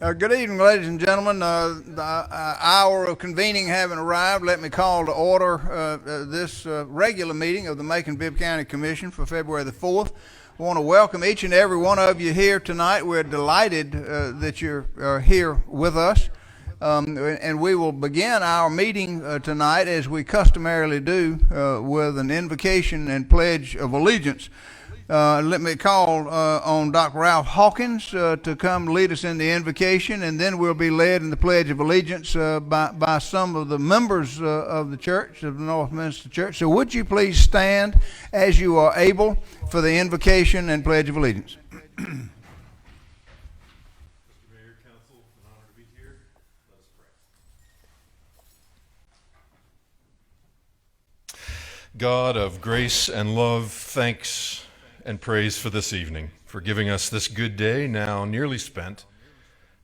Good evening, ladies and gentlemen. The hour of convening having arrived, let me call to order this regular meeting of the Macon-Bibb County Commission for February the 4th. I want to welcome each and every one of you here tonight. We're delighted that you're here with us. And we will begin our meeting tonight, as we customarily do, with an invocation and pledge of allegiance. Let me call on Dr. Ralph Hawkins to come lead us in the invocation, and then we'll be led in the Pledge of Allegiance by some of the members of the church, of the Northminster Church. So would you please stand as you are able for the invocation and Pledge of Allegiance? God of grace and love, thanks and praise for this evening, for giving us this good day, now nearly spent,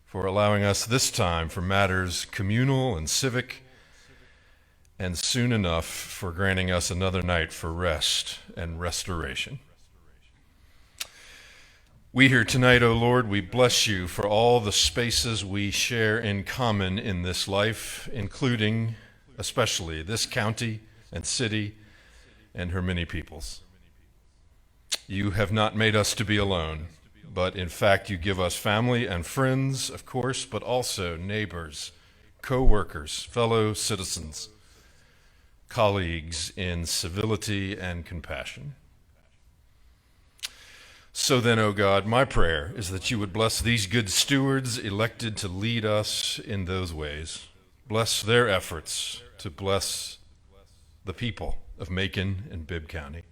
for allowing us this time for matters communal and civic, and soon enough for granting us another night for rest and restoration. We here tonight, O Lord, we bless you for all the spaces we share in common in this life, including, especially, this county and city and her many peoples. You have not made us to be alone, but in fact you give us family and friends, of course, but also neighbors, co-workers, fellow citizens, colleagues in civility and compassion. So then, O God, my prayer is that you would bless these good stewards elected to lead us in those ways. Bless their efforts to bless the people of Macon and Bibb County.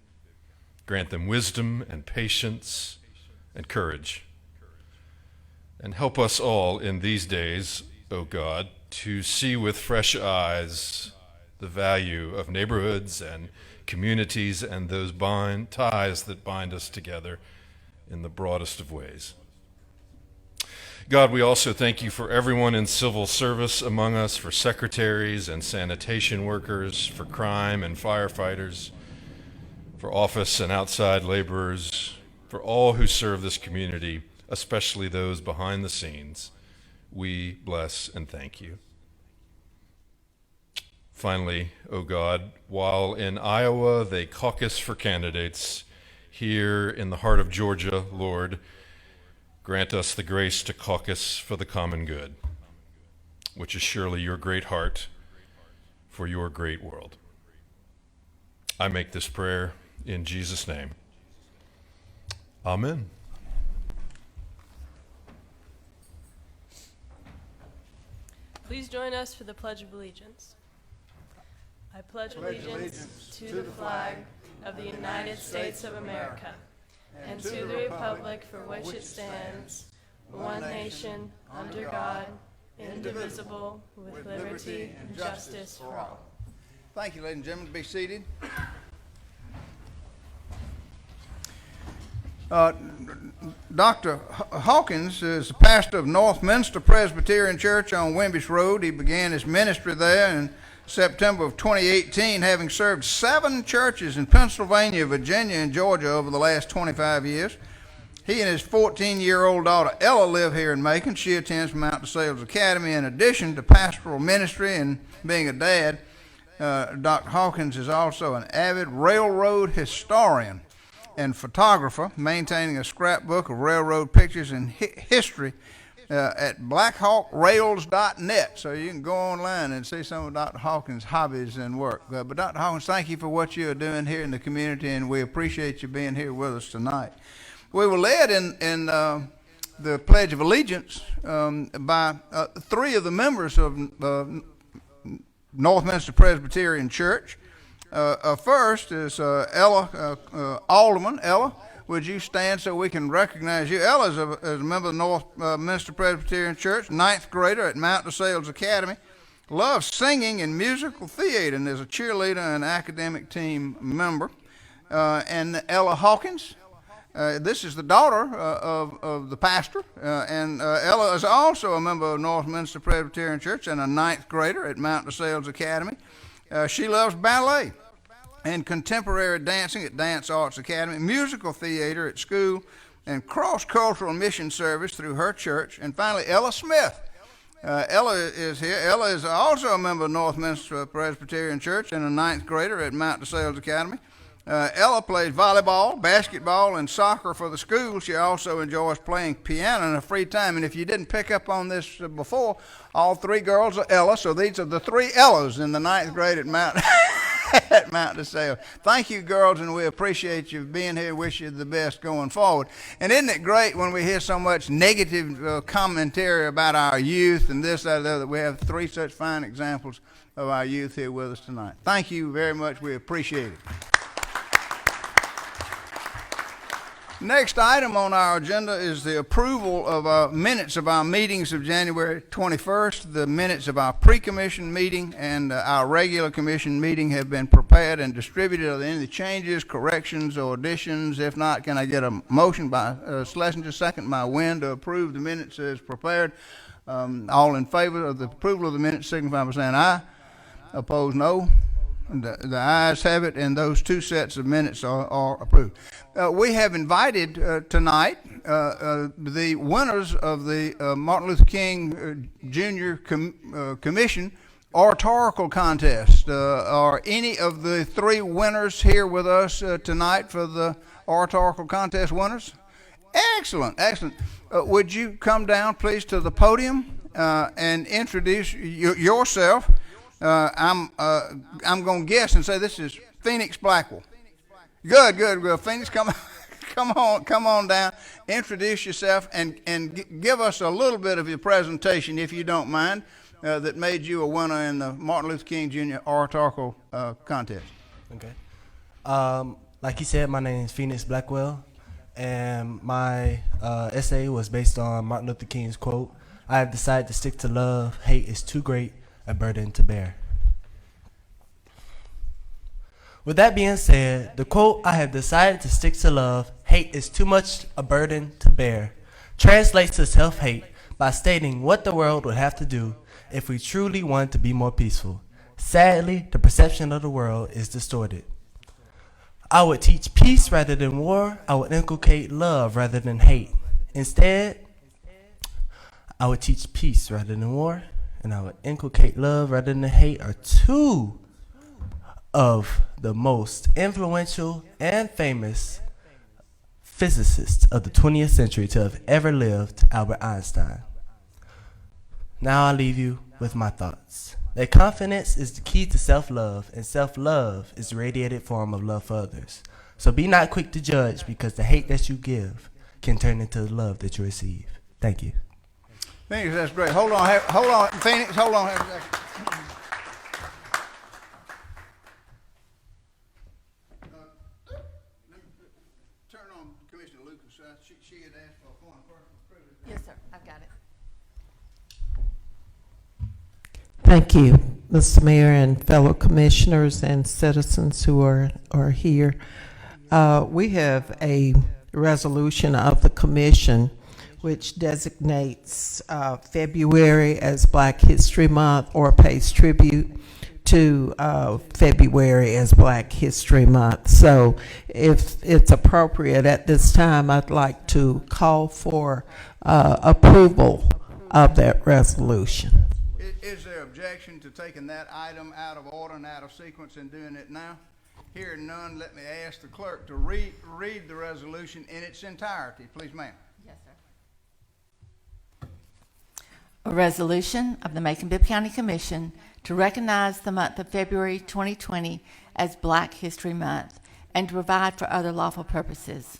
Grant them wisdom and patience and courage. And help us all in these days, O God, to see with fresh eyes the value of neighborhoods and communities and those ties that bind us together in the broadest of ways. God, we also thank you for everyone in civil service among us, for secretaries and sanitation workers, for crime and firefighters, for office and outside laborers, for all who serve this community, especially those behind the scenes. We bless and thank you. Finally, O God, while in Iowa they caucus for candidates, here in the heart of Georgia, Lord, grant us the grace to caucus for the common good, which is surely your great heart for your great world. I make this prayer in Jesus' name. Amen. Please join us for the Pledge of Allegiance. I pledge allegiance to the flag of the United States of America and to the republic for which it stands, one nation, under God, indivisible, with liberty and justice for all. Thank you, ladies and gentlemen. Be seated. Dr. Hawkins is the pastor of Northminster Presbyterian Church on Wimbish Road. He began his ministry there in September of 2018, having served 7 churches in Pennsylvania, Virginia, and Georgia over the last 25 years. He and his 14-year-old daughter Ella live here in Macon. She attends Mount DeSales Academy. In addition to pastoral ministry and being a dad, Dr. Hawkins is also an avid railroad historian and photographer, maintaining a scrapbook of railroad pictures and history at blackhawkrails.net. So you can go online and see some of Dr. Hawkins' hobbies and work. But Dr. Hawkins, thank you for what you are doing here in the community, and we appreciate you being here with us tonight. We were led in the Pledge of Allegiance by 3 of the members of Northminster Presbyterian Church. First is Ella Alderman. Ella, would you stand so we can recognize you? Ella is a member of the Northminster Presbyterian Church, 9th grader at Mount DeSales Academy, loves singing and musical theater, and is a cheerleader and academic team member. And Ella Hawkins, this is the daughter of the pastor, and Ella is also a member of Northminster Presbyterian Church and a 9th grader at Mount DeSales Academy. She loves ballet and contemporary dancing at Dance Arts Academy, musical theater at school, and cross-cultural mission service through her church. And finally, Ella Smith. Ella is here. Ella is also a member of Northminster Presbyterian Church and a ninth grader at Mount DeSales Academy. Ella plays volleyball, basketball, and soccer for the school. She also enjoys playing piano in her free time. And if you didn't pick up on this before, all three girls are Ella, so these are the three Ellas in the ninth grade at Mount at Mount DeSales. Thank you, girls, and we appreciate you being here. Wish you the best going forward. And isn't it great when we hear so much negative commentary about our youth and this, that, and the other? We have three such fine examples of our youth here with us tonight. Thank you very much. We appreciate it. Next item on our agenda is the approval of minutes of our meetings of January 21st. The minutes of our pre-commission meeting and our regular commission meeting have been prepared and distributed. Are there any changes, corrections, or additions? If not, can I get a motion by Schlesinger, second by Wynn, to approve the minutes as prepared? All in favor of the approval of the minutes signify by saying aye. Opposed, no. The ayes have it, and those two sets of minutes are approved. We have invited tonight the winners of the Martin Luther King Jr. Commission oratorical contest. Are any of the three winners here with us tonight for the oratorical contest winners? Excellent, excellent. Would you come down, please, to the podium and introduce yourself? I'm going to guess and say this is Phoenix Blackwell. Good. Phoenix, come on down. Introduce yourself and give us a little bit of your presentation, if you don't mind, that made you a winner in the Martin Luther King Jr. oratorical contest. Okay. Like he said, my name is Phoenix Blackwell, and my essay was based on Martin Luther King's quote, "I have decided to stick to love. Hate is too great a burden to bear." With that being said, the quote, "I have decided to stick to love, hate is too much a burden to bear," translates to self-hate by stating what the world would have to do if we truly want to be more peaceful. Sadly, the perception of the world is distorted. I would teach peace rather than war. I would inculcate love rather than hate. Instead, I would teach peace rather than war, and I would inculcate love rather than hate are two of the most influential and famous physicists of the 20th century to have ever lived, Albert Einstein. Now I leave you with my thoughts. That confidence is the key to self-love, and self-love is the radiated form of love for others. So be not quick to judge, because the hate that you give can turn into the love that you receive. Thank you. Phoenix, that's great. Hold on, Phoenix, hold on. Turn on Commissioner Lucas. She had asked for a point of personal privilege. Yes, sir. I've got it. Thank you, Mr. Mayor and fellow commissioners and citizens who are here. We have a resolution of the commission which designates February as Black History Month or pays tribute to February as Black History Month. So if it's appropriate at this time, I'd like to call for approval of that resolution. Is there objection to taking that item out of order and out of sequence and doing it now? Hearing none, let me ask the clerk to read the resolution in its entirety. Please, ma'am. Yes, sir. A resolution of the Macon-Bibb County Commission to recognize the month of February 2020 as Black History Month and to provide for other lawful purposes.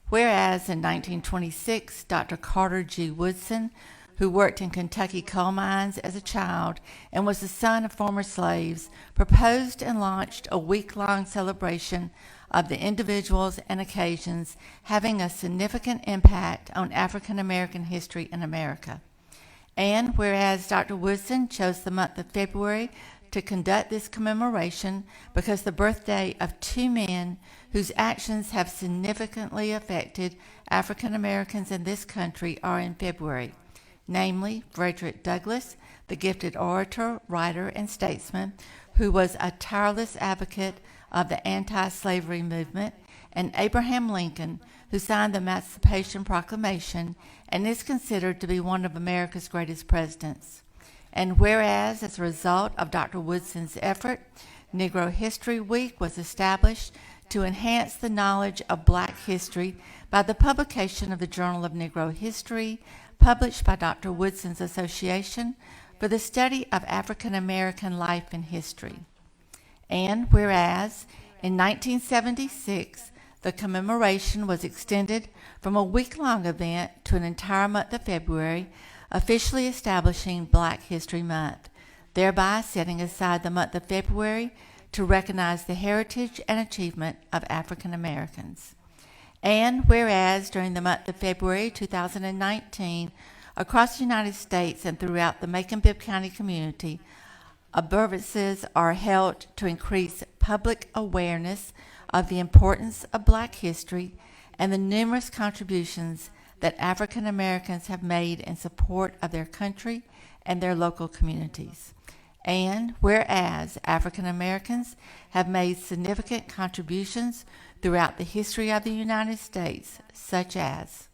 Whereas in 1926, Dr. Carter G. Woodson, who worked in Kentucky coal mines as a child and was the son of former slaves, proposed and launched a week-long celebration of the individuals and occasions having a significant impact on African American history in America. And whereas Dr. Woodson chose the month of February to conduct this commemoration because the birthday of two men whose actions have significantly affected African Americans in this country are in February, namely Frederick Douglass, the gifted orator, writer, and statesman who was a tireless advocate of the anti-slavery movement, and Abraham Lincoln, who signed the Emancipation Proclamation and is considered to be one of America's greatest presidents. And whereas, as a result of Dr. Woodson's effort, Negro History Week was established to enhance the knowledge of Black history by the publication of the Journal of Negro History, published by Dr. Woodson's Association for the Study of African American Life and History. And whereas, in 1976, the commemoration was extended from a week-long event to an entire month of February, officially establishing Black History Month, thereby setting aside the month of February to recognize the heritage and achievement of African Americans. And whereas during the month of February 2019, across the United States and throughout the Macon-Bibb County community, observances are held to increase public awareness of the importance of Black history and the numerous contributions that African Americans have made in support of their country and their local communities. And whereas African Americans have made significant contributions throughout the history of the United States, such as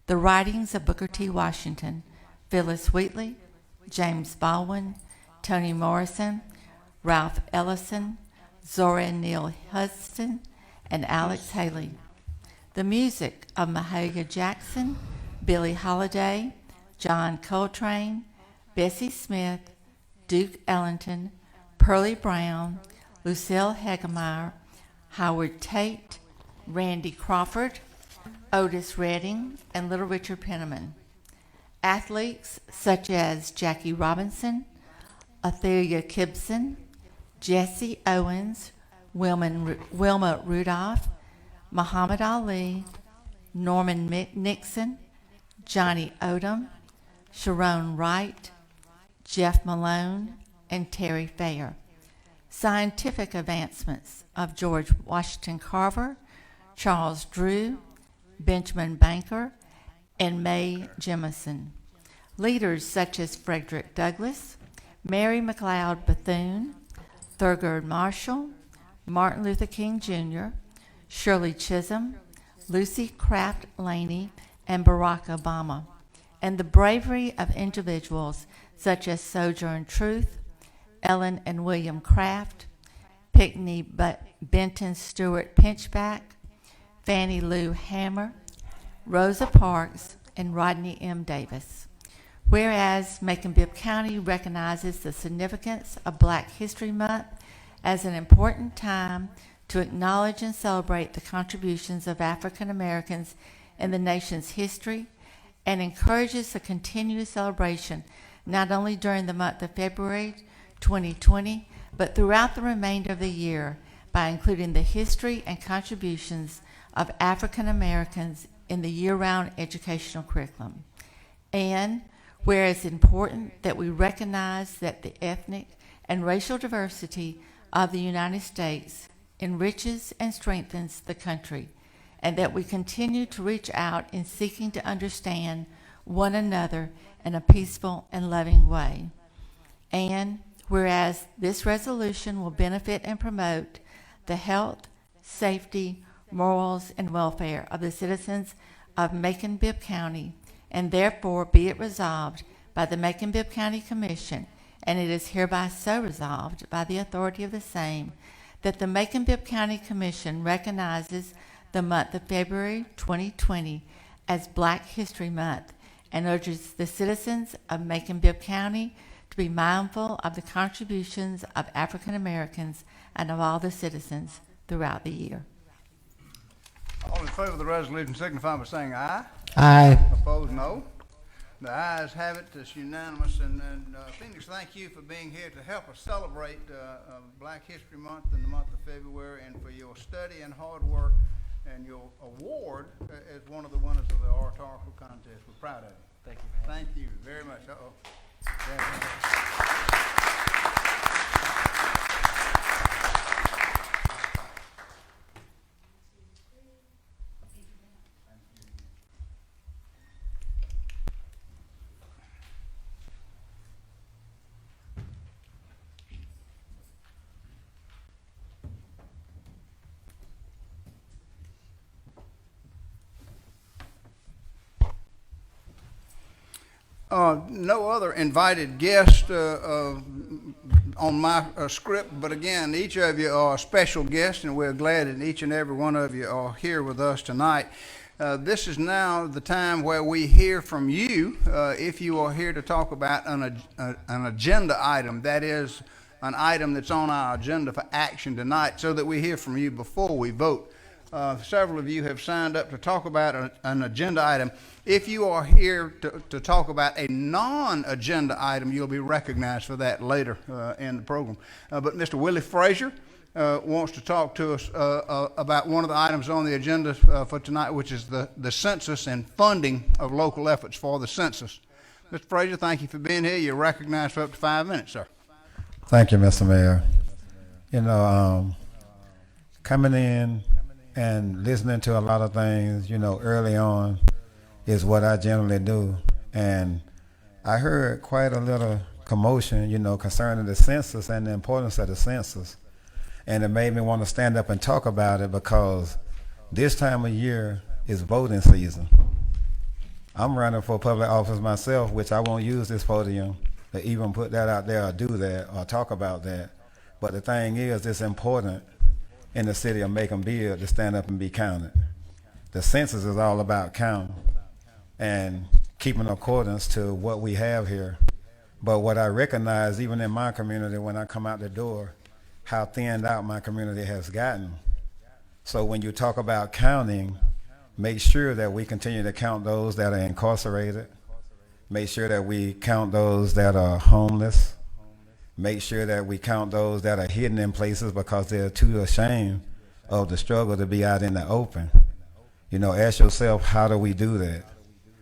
the writings of Booker T. Washington, Phyllis Wheatley, James Baldwin, Toni Morrison, Ralph Ellison, Zora Neale Hurston, and Alex Haley. The music of Mahalia Jackson, Billie Holiday, John Coltrane, Bessie Smith, Duke Ellington, Pearlie Brown, Lucille Hegemeyer, Howard Tate, Randy Crawford, Otis Redding, and Little Richard Penniman. Athletes such as Jackie Robinson, Athalia Gibson, Jesse Owens, Wilma Rudolph, Muhammad Ali, Norman Nixon, Johnny Odom, Sharon Wright, Jeff Malone, and Terry Fair. Scientific advancements of George Washington Carver, Charles Drew, Benjamin Banker, and Mae Jemison. Leaders such as Frederick Douglass, Mary McLeod Bethune, Thurgood Marshall, Martin Luther King Jr., Shirley Chisholm, Lucy Craft Laney, and Barack Obama, and the bravery of individuals such as Sojourner Truth, Ellen and William Craft, Pinckney Benton Stewart Pinchback, Fannie Lou Hamer, Rosa Parks, and Rodney M. Davis. Whereas Macon-Bibb County recognizes the significance of Black History Month as an important time to acknowledge and celebrate the contributions of African Americans in the nation's history, and encourages the continued celebration not only during the month of February 2020, but throughout the remainder of the year by including the history and contributions of African Americans in the year-round educational curriculum. And whereas it's important that we recognize that the ethnic and racial diversity of the United States enriches and strengthens the country, and that we continue to reach out in seeking to understand one another in a peaceful and loving way. And whereas this resolution will benefit and promote the health, safety, morals, and welfare of the citizens of Macon-Bibb County, and therefore be it resolved by the Macon-Bibb County Commission, and it is hereby so resolved by the authority of the same, that the Macon-Bibb County Commission recognizes the month of February 2020 as Black History Month, and urges the citizens of Macon-Bibb County to be mindful of the contributions of African Americans and of all the citizens throughout the year. All in favor of the resolution signify by saying aye. Aye. Opposed, no. The ayes have it. It's unanimous. And Phoenix, thank you for being here to help us celebrate Black History Month in the month of February, and for your study and hard work, and your award as one of the winners of the oratorical contest. We're proud of you. Thank you, man. Thank you very much. Uh-oh. No other invited guest on my script, but again, each of you are special guests, and we're glad that each and every one of you are here with us tonight. This is now the time where we hear from you if you are here to talk about an agenda item, that is, an item that's on our agenda for action tonight, so that we hear from you before we vote. Several of you have signed up to talk about an agenda item. If you are here to talk about a non-agenda item, you'll be recognized for that later in the program. But Mr. Willie Frazier wants to talk to us about one of the items on the agenda for tonight, which is the census and funding of local efforts for the census. Mr. Frazier, thank you for being here. You're recognized for up to 5 minutes, sir. Thank you, Mr. Mayor. You know, coming in and listening to a lot of things, you know, early on is what I generally do. And I heard quite a little commotion, you know, concerning the census and the importance of the census. And it made me want to stand up and talk about it because this time of year is voting season. I'm running for public office myself, which I won't use this podium to even put that out there or do that or talk about that. But the thing is, it's important in the city of Macon-Bibb to stand up and be counted. The census is all about counting and keeping accordance to what we have here. But what I recognize, even in my community, when I come out the door, how thinned out my community has gotten. So when you talk about counting, make sure that we continue to count those that are incarcerated. Make sure that we count those that are homeless. Make sure that we count those that are hidden in places because they're too ashamed of the struggle to be out in the open. You know, ask yourself, how do we do that?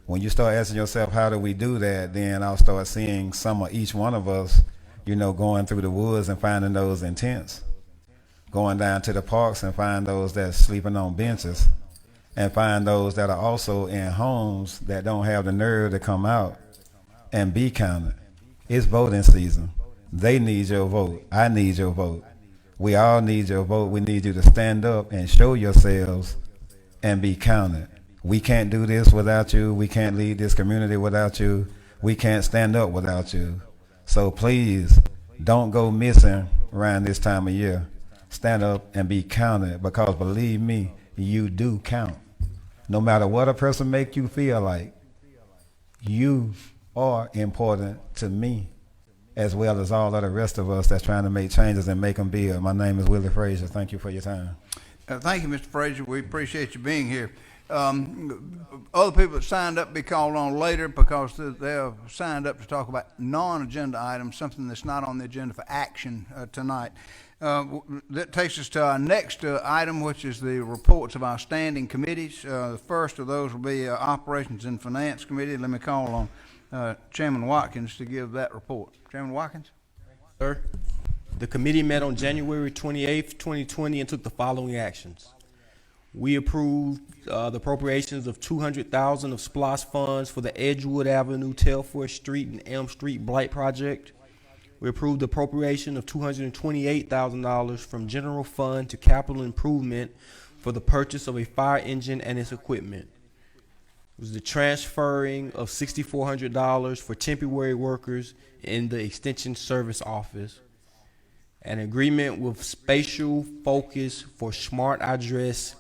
When you start asking yourself, how do we do that, then I'll start seeing some of each one of us, you know, going through the woods and finding those in tents, going down to the parks and find those that's sleeping on benches, and find those that are also in homes that don't have the nerve to come out and be counted. It's voting season. They need your vote. I need your vote. We all need your vote. We need you to stand up and show yourselves and be counted. We can't do this without you. We can't lead this community without you. We can't stand up without you. So please don't go missing around this time of year. Stand up and be counted, because believe me, you do count. No matter what a person make you feel like, you are important to me, as well as all of the rest of us that's trying to make changes and make them be. My name is Willie Frazier. Thank you for your time. Thank you, Mr. Frazier. We appreciate you being here. Other people that signed up be called on later because they're signed up to talk about non-agenda items, something that's not on the agenda for action tonight. That takes us to our next item, which is the reports of our standing committees. The first of those will be Operations and Finance Committee. Let me call on Chairman Watkins to give that report. Chairman Watkins? Sir, the committee met on January 28th, 2020 and took the following actions. We approved the appropriations of $200,000 of SPLOST funds for the Edgewood Avenue, Telford Street, and Elm Street Blight Project. We approved the appropriation of $228,000 from general fund to capital improvement for the purchase of a fire engine and its equipment. It was the transferring of $6,400 for temporary workers in the Extension Service Office. An agreement with Spatial Focus for Smart Address,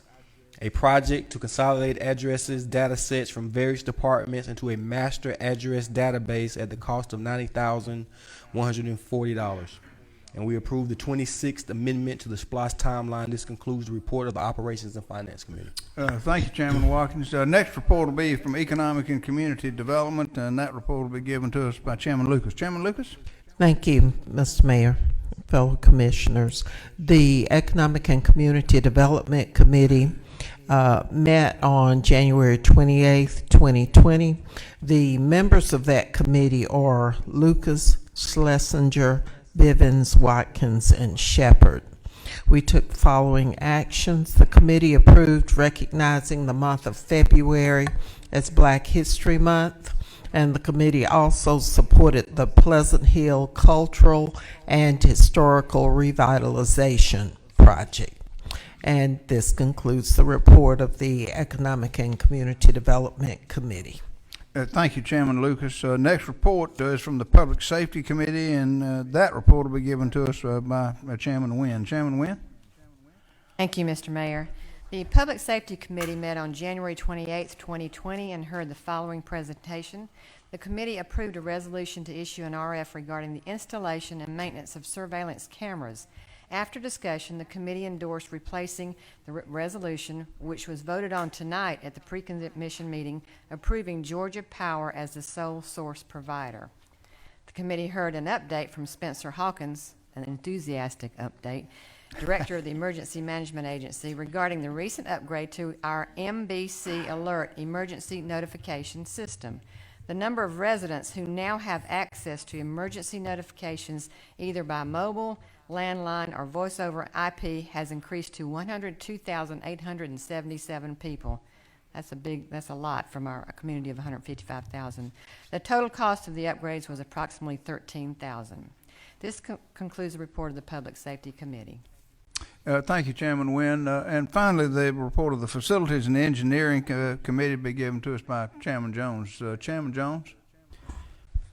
a project to consolidate addresses, data sets from various departments into a master address database at the cost of $90,140. And we approved the 26th amendment to the SPLOST timeline. This concludes the report of the Operations and Finance Committee. Thank you, Chairman Watkins. Next report will be from Economic and Community Development, and that report will be given to us by Chairman Lucas. Chairman Lucas? Thank you, Mr. Mayor, fellow commissioners. The Economic and Community Development Committee met on January 28th, 2020. The members of that committee are Lucas, Schlesinger, Bivens, Watkins, and Shepard. We took the following actions. The committee approved recognizing the month of February as Black History Month, and the committee also supported the Pleasant Hill Cultural and Historical Revitalization Project. And this concludes the report of the Economic and Community Development Committee. Thank you, Chairman Lucas. Next report is from the Public Safety Committee, and that report will be given to us by Chairman Wynn. Chairman Wynn? Thank you, Mr. Mayor. The Public Safety Committee met on January 28, 2020, and heard the following presentation. The committee approved a resolution to issue an RF regarding the installation and maintenance of surveillance cameras. After discussion, the committee endorsed replacing the resolution, which was voted on tonight at the pre-commission meeting, approving Georgia Power as the sole source provider. The committee heard an update from Spencer Hawkins, an enthusiastic update, Director of the Emergency Management Agency, regarding the recent upgrade to our MBC Alert emergency notification system. The number of residents who now have access to emergency notifications either by mobile, landline, or voice over IP has increased to 102,877 people. That's a lot from our community of 155,000. The total cost of the upgrades was approximately $13,000. This concludes the report of the Public Safety Committee. Thank you, Chairman Wynn. And finally, the report of the Facilities and Engineering Committee will be given to us by Chairman Jones. Chairman Jones?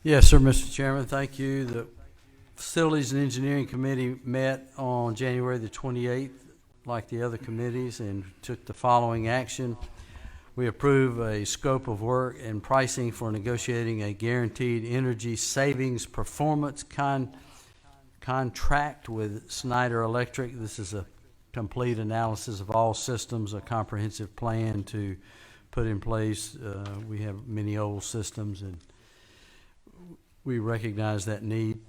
Yes, sir, Mr. Chairman. Thank you. The Facilities and Engineering Committee met on January the 28th, like the other committees, and took the following action. We approve a scope of work and pricing for negotiating a guaranteed energy savings performance contract with Snyder Electric. This is a complete analysis of all systems, a comprehensive plan to put in place. We have many old systems, and we recognize that need.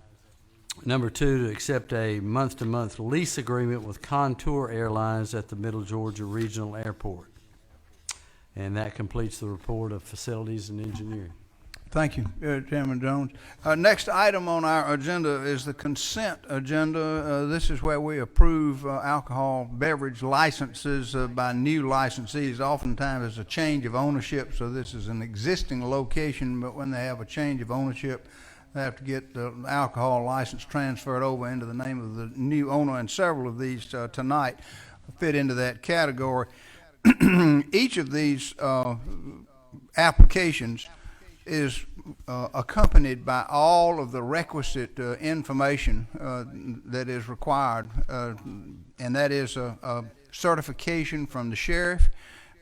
Number two, to accept a month-to-month lease agreement with Contour Airlines at the Middle Georgia Regional Airport. And that completes the report of Facilities and Engineering. Thank you, Chairman Jones. Next item on our agenda is the consent agenda. This is where we approve alcohol beverage licenses by new licensees. Oftentimes it's a change of ownership, so this is an existing location, but when they have a change of ownership, they have to get the alcohol license transferred over into the name of the new owner, and several of these tonight fit into that category. Each of these applications is accompanied by all of the requisite information that is required, and that is a certification from the sheriff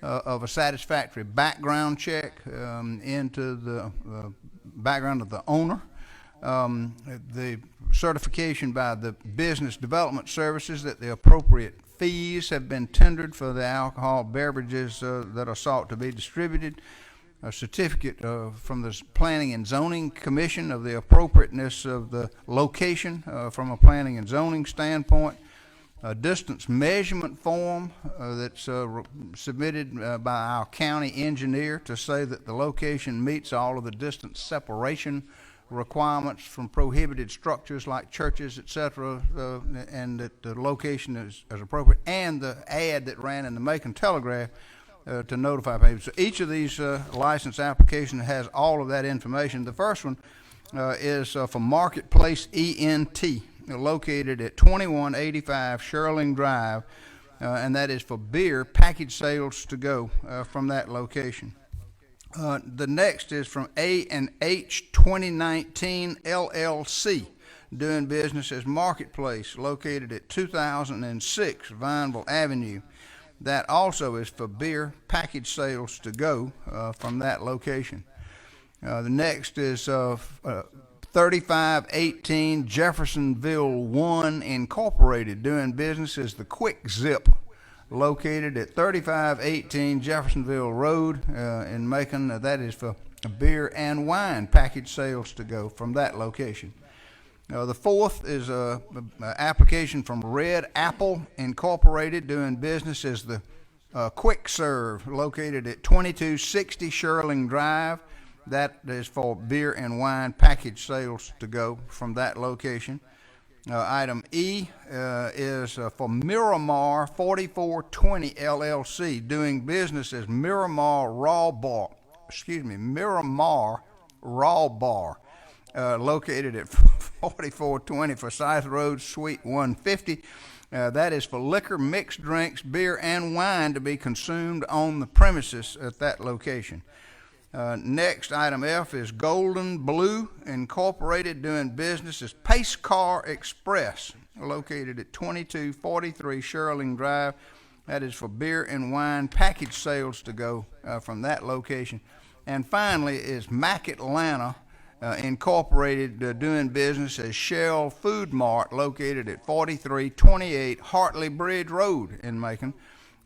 of a satisfactory background check into the background of the owner, the certification by the business development services that the appropriate fees have been tendered for the alcohol beverages that are sought to be distributed, a certificate from the Planning and Zoning Commission of the appropriateness of the location from a planning and zoning standpoint, a distance measurement form that's submitted by our county engineer to say that the location meets all of the distance separation requirements from prohibited structures like churches, etc., and that the location is appropriate, and the ad that ran in the Macon Telegraph to notify people. So each of these license applications has all of that information. The first one is for Marketplace ENT, located at 2185 Sherling Drive, and that is for beer package sales to go from that location. The next is from A&H 2019 LLC, doing business as Marketplace, located at 2006 Vineville Avenue. That also is for beer package sales to go from that location. The next is 3518 Jeffersonville 1 Incorporated, doing business as the Quick Zip, located at 3518 Jeffersonville Road in Macon. That is for beer and wine package sales to go from that location. The fourth is an application from Red Apple Incorporated, doing business as the Quick Serve, located at 2260 Sherling Drive. That is for beer and wine package sales to go from that location. Item E is for Miramar 4420 LLC, doing business as Miramar Raw Bar, located at 4420 Forsyth Road, Suite 150. That is for liquor, mixed drinks, beer, and wine to be consumed on the premises at that location. Next, item F is Golden Blue Incorporated, doing business as Pace Car Express, located at 2243 Sherling Drive. That is for beer and wine package sales to go from that location. And finally is Mac Atlanta Incorporated, doing business as Shell Food Mart, located at 4328 Hartley Bridge Road in Macon.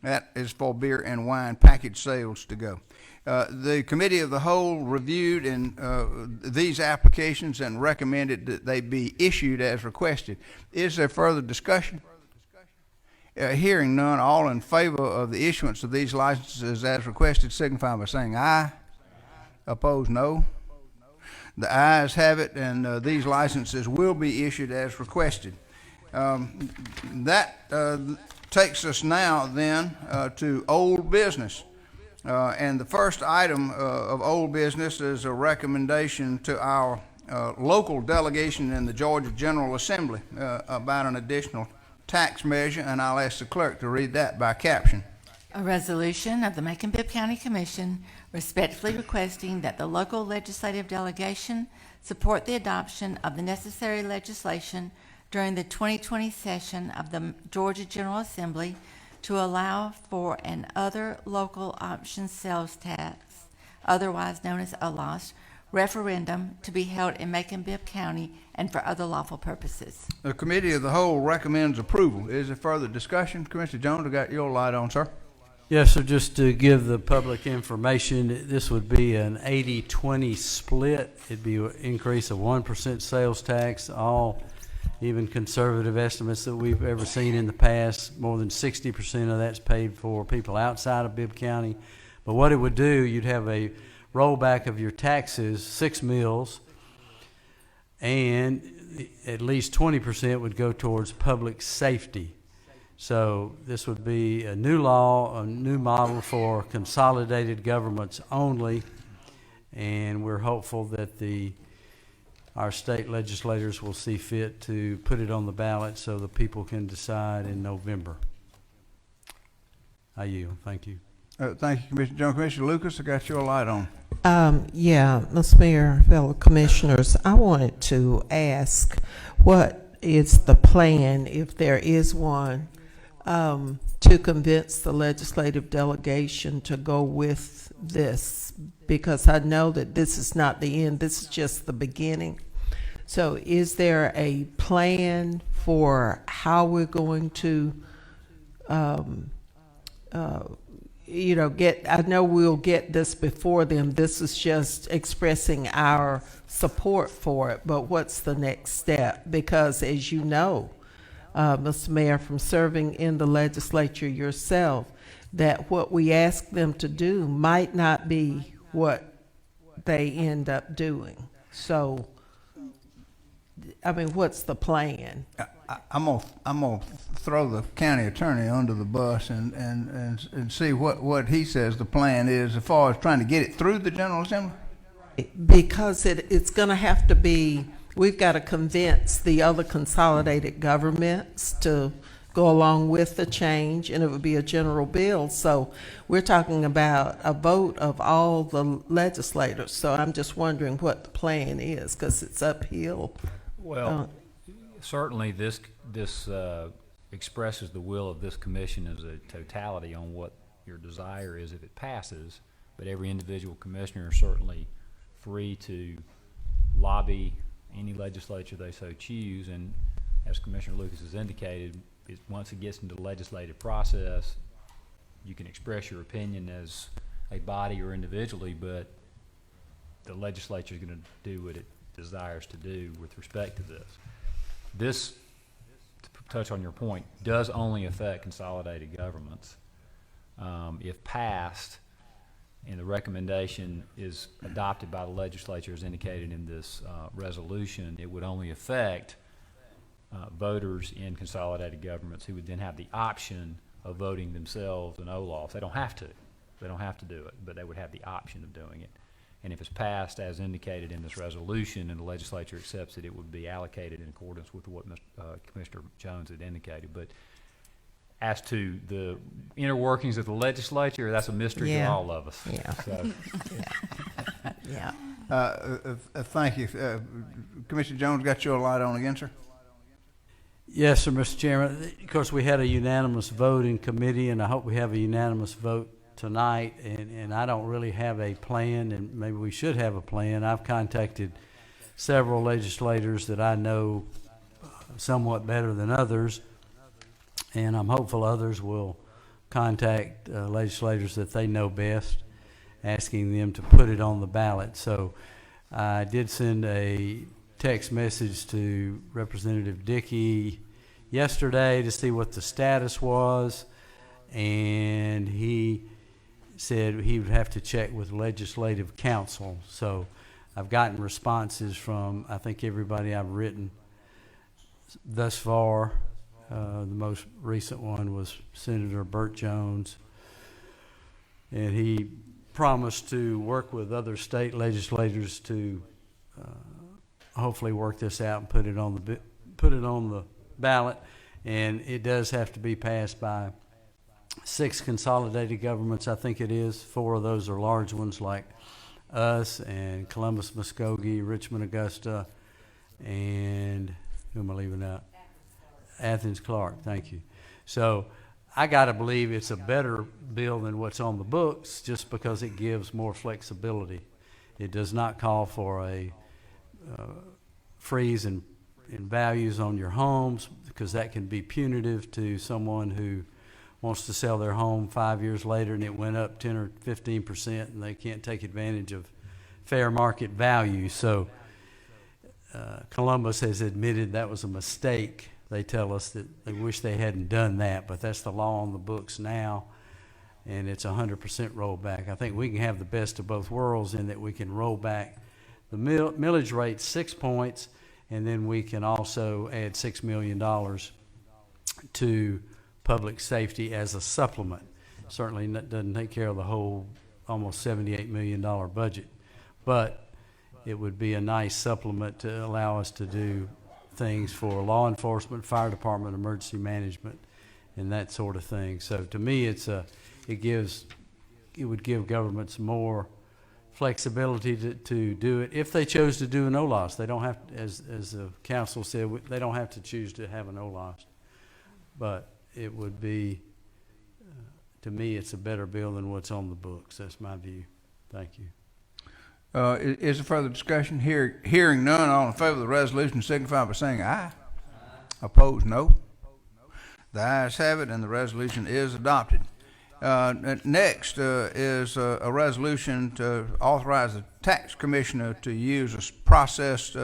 That is for beer and wine package sales to go. The Committee of the Whole reviewed these applications and recommended that they be issued as requested. Is there further discussion? Hearing none, all in favor of the issuance of these licenses as requested signify by saying aye. Opposed, no. The ayes have it, and these licenses will be issued as requested. That takes us now then to old business. And the first item of old business is a recommendation to our local delegation in the Georgia General Assembly about an additional tax measure, and I'll ask the clerk to read that by caption. A resolution of the Macon-Bibb County Commission respectfully requesting that the local legislative delegation support the adoption of the necessary legislation during the 2020 session of the Georgia General Assembly to allow for an other local option sales tax, otherwise known as OLOS, referendum to be held in Macon-Bibb County and for other lawful purposes. The Committee of the Whole recommends approval. Is there further discussion? Commissioner Jones, I got your light on, sir. Yes, so just to give the public information, this would be an 80-20 split. It'd be an increase of 1% sales tax. All even conservative estimates that we've ever seen in the past, more than 60% of that's paid for people outside of Bibb County. But what it would do, you'd have a rollback of your taxes, 6 mills, and at least 20% would go towards public safety. So this would be a new law, a new model for consolidated governments only, and we're hopeful that our state legislators will see fit to put it on the ballot so the people can decide in November. I yield. Thank you. Thank you, Commissioner Jones. Commissioner Lucas, I got your light on. Yeah, Mr. Mayor, fellow commissioners, I wanted to ask what is the plan, if there is one, to convince the legislative delegation to go with this, because I know that this is not the end, this is just the beginning. So is there a plan for how we're going to I know we'll get this before them. This is just expressing our support for it, but what's the next step? Because as you know, Mr. Mayor, from serving in the legislature yourself, that what we ask them to do might not be what they end up doing. So, I mean, what's the plan? I'm gonna throw the county attorney under the bus and see what he says the plan is as far as trying to get it through the General Assembly. Because it's going to have to be, we've got to convince the other consolidated governments to go along with the change, and it would be a general bill. So we're talking about a vote of all the legislators. So I'm just wondering what the plan is, because it's uphill. Well, certainly this expresses the will of this commission as a totality on what your desire is if it passes, but every individual commissioner is certainly free to lobby any legislature they so choose, and as Commissioner Lucas has indicated, once it gets into the legislative process, you can express your opinion as a body or individually, but the legislature is going to do what it desires to do with respect to this. This, to touch on your point, does only affect consolidated governments. If passed and the recommendation is adopted by the legislature as indicated in this resolution, it would only affect voters in consolidated governments who would then have the option of voting themselves in OLOF. They don't have to. They don't have to do it, but they would have the option of doing it. And if it's passed as indicated in this resolution and the legislature accepts it, it would be allocated in accordance with what Commissioner Jones had indicated. But as to the inner workings of the legislature, that's a mystery to Yeah. all of us. Yeah. So, Yeah. Thank you. Commissioner Jones, got your light on again, sir? Yes, sir, Mr. Chairman. Of course, we had a unanimous vote in committee, and I hope we have a unanimous vote tonight. And I don't really have a plan, and maybe we should have a plan. I've contacted several legislators that I know somewhat better than others, and I'm hopeful others will contact legislators that they know best, asking them to put it on the ballot. So I did send a text message to Representative Dickey yesterday to see what the status was, and he said he would have to check with legislative council. So I've gotten responses from, I think, everybody I've written thus far. The most recent one was Senator Burt Jones, and he promised to work with other state legislators to hopefully work this out and put it on the ballot. And it does have to be passed by 6 consolidated governments, I think it is. 4 of those are large ones like us and Columbus, Muskogee, Richmond, Augusta, and who am I leaving out? Athens, Clark. Thank you. So I got to believe it's a better bill than what's on the books, just because it gives more flexibility. It does not call for a freeze in values on your homes, because that can be punitive to someone who wants to sell their home 5 years later and it went up 10 or 15% and they can't take advantage of fair market value. So Columbus has admitted that was a mistake. They tell us that they wish they hadn't done that, but that's the law on the books now, and it's 100% rollback. I think we can have the best of both worlds in that we can roll back the millage rate 6 points, and then we can also add $6 million to public safety as a supplement. Certainly doesn't take care of the whole almost $78 million budget, but it would be a nice supplement to allow us to do things for law enforcement, fire department, emergency management, and that sort of thing. So to me, it would give governments more flexibility to do it if they chose to do an OLOS. They don't have to, as the council said, they don't have to choose to have an OLOS. But it would be, to me, it's a better bill than what's on the books. That's my view. Thank you. Is there further discussion? Hearing none, all in favor of the resolution signify by saying aye. Opposed, no. The ayes have it, and the resolution is adopted. Next is a resolution to authorize the tax commissioner to use a process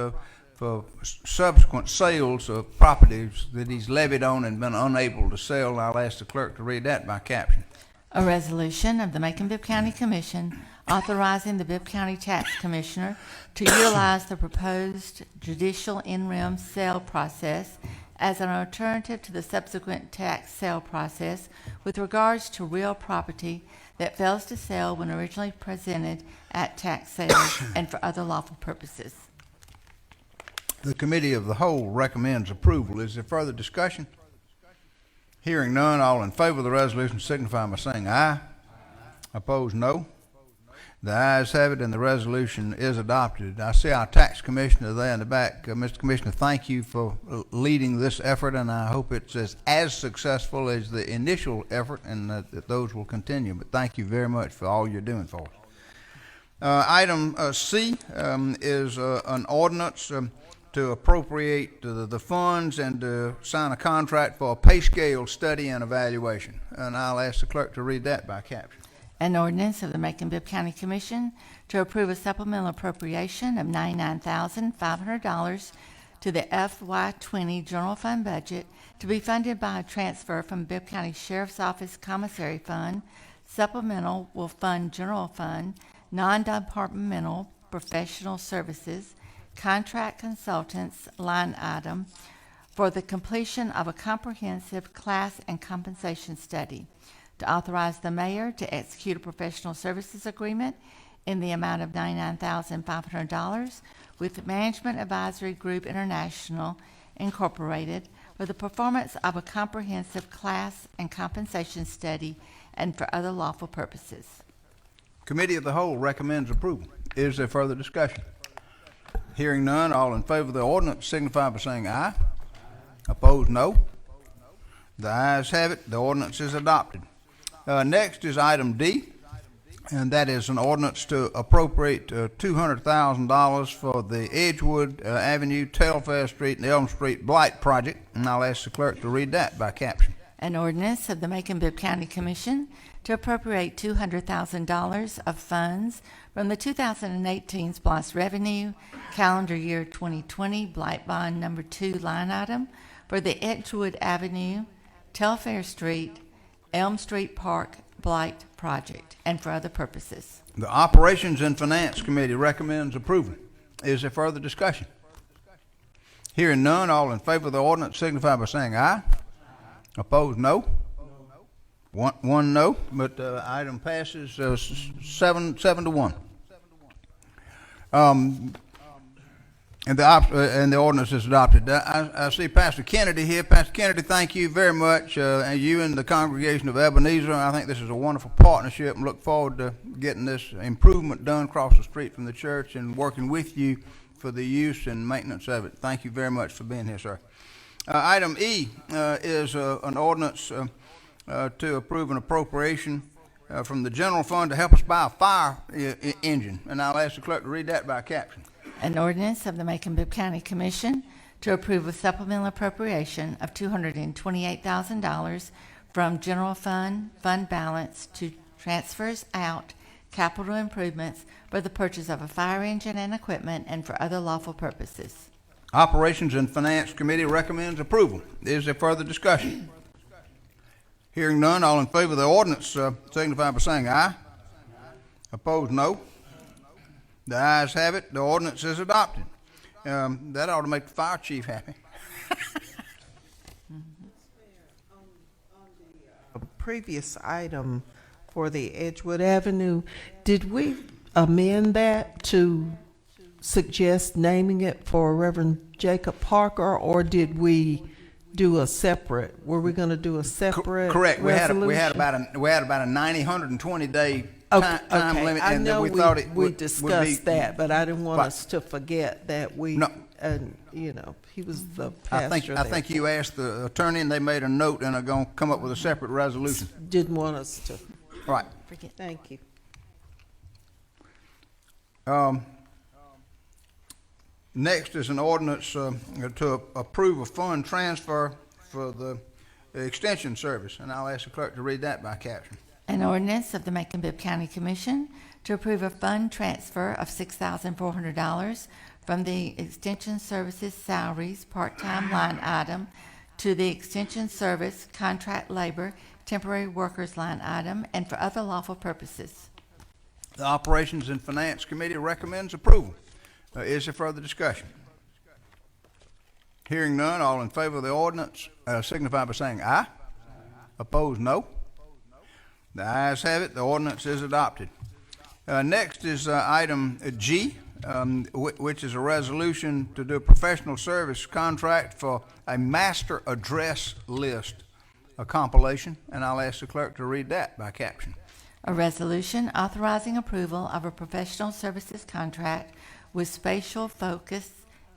for subsequent sales of properties that he's levied on and been unable to sell. I'll ask the clerk to read that by caption. A resolution of the Macon-Bibb County Commission authorizing the Bibb County Tax Commissioner to utilize the proposed judicial in-rem sale process as an alternative to the subsequent tax sale process with regards to real property that fails to sell when originally presented at tax sales and for other lawful purposes. The Committee of the Whole recommends approval. Is there further discussion? Hearing none, all in favor of the resolution signify by saying aye. Opposed, no. The ayes have it, and the resolution is adopted. I see our tax commissioner there in the back. Mr. Commissioner, thank you for leading this effort, and I hope it's as successful as the initial effort, and that those will continue. But thank you very much for all you're doing for us. Item C is an ordinance to appropriate the funds and to sign a contract for a pay scale study and evaluation. And I'll ask the clerk to read that by caption. An ordinance of the Macon-Bibb County Commission to approve a supplemental appropriation of $99,500 to the FY20 General Fund budget to be funded by a transfer from Bibb County Sheriff's Office Commissary Fund. Supplemental will fund General Fund, non-departmental professional services, contract consultants line item for the completion of a comprehensive class and compensation study, to authorize the mayor to execute a professional services agreement in the amount of $99,500 with Management Advisory Group International Incorporated for the performance of a comprehensive class and compensation study and for other lawful purposes. Committee of the Whole recommends approval. Is there further discussion? Hearing none, all in favor of the ordinance signify by saying aye. Opposed, no. The ayes have it. The ordinance is adopted. Next is item D, and that is an ordinance to appropriate $200,000 for the Edgewood Avenue, Telfair Street, and Elm Street Blight Project, and I'll ask the clerk to read that by caption. An ordinance of the Macon-Bibb County Commission to appropriate $200,000 of funds from the 2018 SPLOST revenue calendar year 2020 Blight Bond Number 2 line item for the Edgewood Avenue, Telfair Street, Elm Street Park Blight Project, and for other purposes. The Operations and Finance Committee recommends approval. Is there further discussion? Hearing none, all in favor of the ordinance signify by saying aye. Opposed, no. One no, but item passes 7-1. And the ordinance is adopted. I see Pastor Kennedy here. Pastor Kennedy, thank you very much, and you and the congregation of Ebenezer. I think this is a wonderful partnership, and look forward to getting this improvement done across the street from the church and working with you for the use and maintenance of it. Thank you very much for being here, sir. Item E is an ordinance to approve an appropriation from the general fund to help us buy a fire engine, and I'll ask the clerk to read that by caption. An ordinance of the Macon-Bibb County Commission to approve a supplemental appropriation of $228,000 from general fund balance to transfers out capital improvements for the purchase of a fire engine and equipment and for other lawful purposes. Operations and Finance Committee recommends approval. Is there further discussion? Hearing none, all in favor of the ordinance signify by saying aye. Opposed, no. The ayes have it. The ordinance is adopted. That ought to make the fire chief happy. A previous item for the Edgewood Avenue, did we amend that to suggest naming it for Reverend Jacob Parker, or did we do a separate? Were we going to do a separate? Correct. Resolution? We had about a 120 day time limit, I and know we thought it we would discussed be, that, but I didn't want right. us to forget that we. No. And he was the pastor. I think you asked the attorney, and they made a note, and are going to come up with a separate resolution. Didn't want us to. Right. Forget. Thank you. Next is an ordinance to approve a fund transfer for the extension service, and I'll ask the clerk to read that by caption. An ordinance of the Macon-Bibb County Commission to approve a fund transfer of $6,400 from the Extension Services Salaries Part-Time line item to the Extension Service Contract Labor Temporary Workers line item and for other lawful purposes. The Operations and Finance Committee recommends approval. Is there further discussion? Hearing none, all in favor of the ordinance signify by saying aye. Opposed, no. The ayes have it. The ordinance is adopted. Next is item G, which is a resolution to do a professional service contract for a master address list, a compilation, and I'll ask the clerk to read that by caption. A resolution authorizing approval of a professional services contract with Spatial Focus,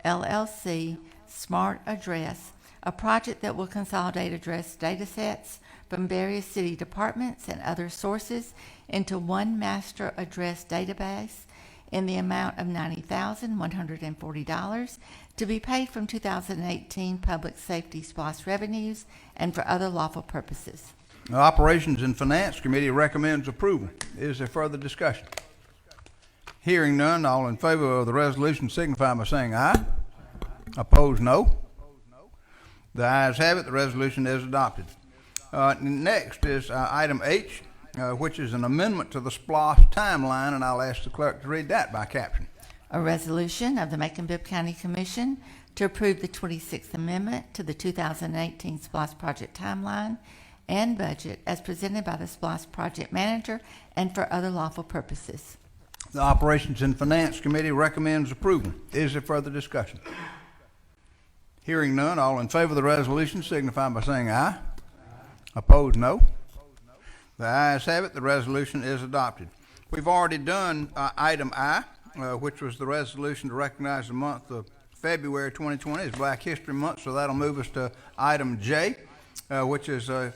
LLC, Smart Address, a project that will consolidate address data sets from various city departments and other sources into one master address database in the amount of $90,140 to be paid from 2018 Public Safety SPLOST revenues and for other lawful purposes. The Operations and Finance Committee recommends approval. Is there further discussion? Hearing none, all in favor of the resolution signify by saying aye. Opposed, no. The ayes have it. The resolution is adopted. Next is item H, which is an amendment to the SPLOST timeline, and I'll ask the clerk to read that by caption. A resolution of the Macon-Bibb County Commission to approve the 26th Amendment to the 2018 SPLOST project timeline and budget as presented by the SPLOST project manager and for other lawful purposes. The Operations and Finance Committee recommends approval. Is there further discussion? Hearing none, all in favor of the resolution signify by saying aye. Opposed, no. The ayes have it. The resolution is adopted. We've already done item I, which was the resolution to recognize the month of February 2020 as Black History Month, so that'll move us to item J, which is a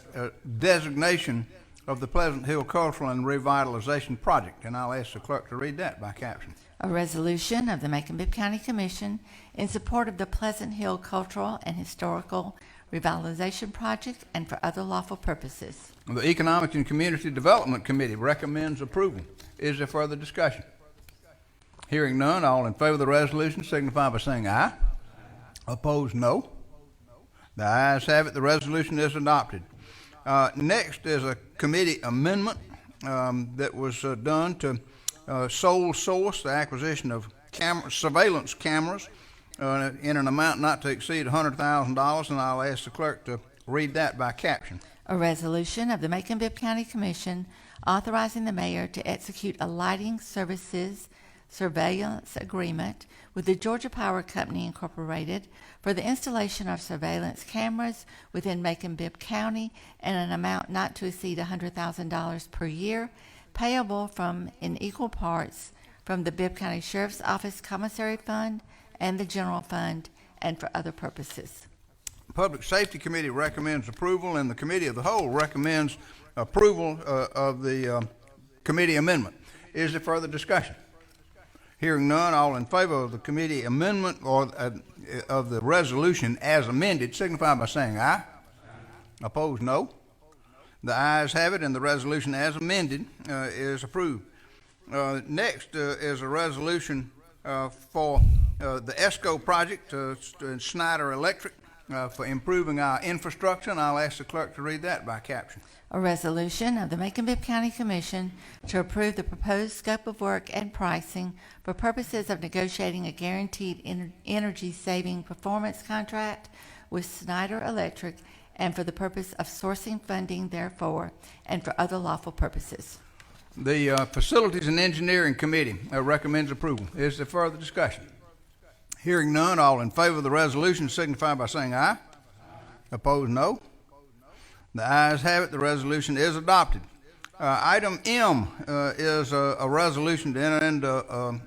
designation of the Pleasant Hill Cultural and Revitalization Project, and I'll ask the clerk to read that by caption. A resolution of the Macon-Bibb County Commission in support of the Pleasant Hill Cultural and Historical Revitalization Project and for other lawful purposes. The Economic and Community Development Committee recommends approval. Is there further discussion? Hearing none, all in favor of the resolution signify by saying aye. Opposed, no. The ayes have it. The resolution is adopted. Next is a committee amendment that was done to sole source the acquisition of surveillance cameras in an amount not to exceed $100,000, and I'll ask the clerk to read that by caption. A resolution of the Macon-Bibb County Commission authorizing the mayor to execute a lighting services surveillance agreement with the Georgia Power Company Incorporated for the installation of surveillance cameras within Macon-Bibb County in an amount not to exceed $100,000 per year, payable in equal parts from the Bibb County Sheriff's Office Commissary Fund and the General Fund, and for other purposes. Public Safety Committee recommends approval, and the Committee of the Whole recommends approval of the committee amendment. Is there further discussion? Hearing none, all in favor of the committee amendment or of the resolution as amended signify by saying aye. Opposed, no. The ayes have it, and the resolution as amended is approved. Next is a resolution for the ESCO project, Snyder Electric, for improving our infrastructure, and I'll ask the clerk to read that by caption. A resolution of the Macon-Bibb County Commission to approve the proposed scope of work and pricing for purposes of negotiating a guaranteed energy-saving performance contract with Snyder Electric and for the purpose of sourcing funding therefore and for other lawful purposes. The Facilities and Engineering Committee recommends approval. Is there further discussion? Hearing none, all in favor of the resolution signify by saying aye. Opposed, no. The ayes have it. The resolution is adopted. Item M is a resolution to enter into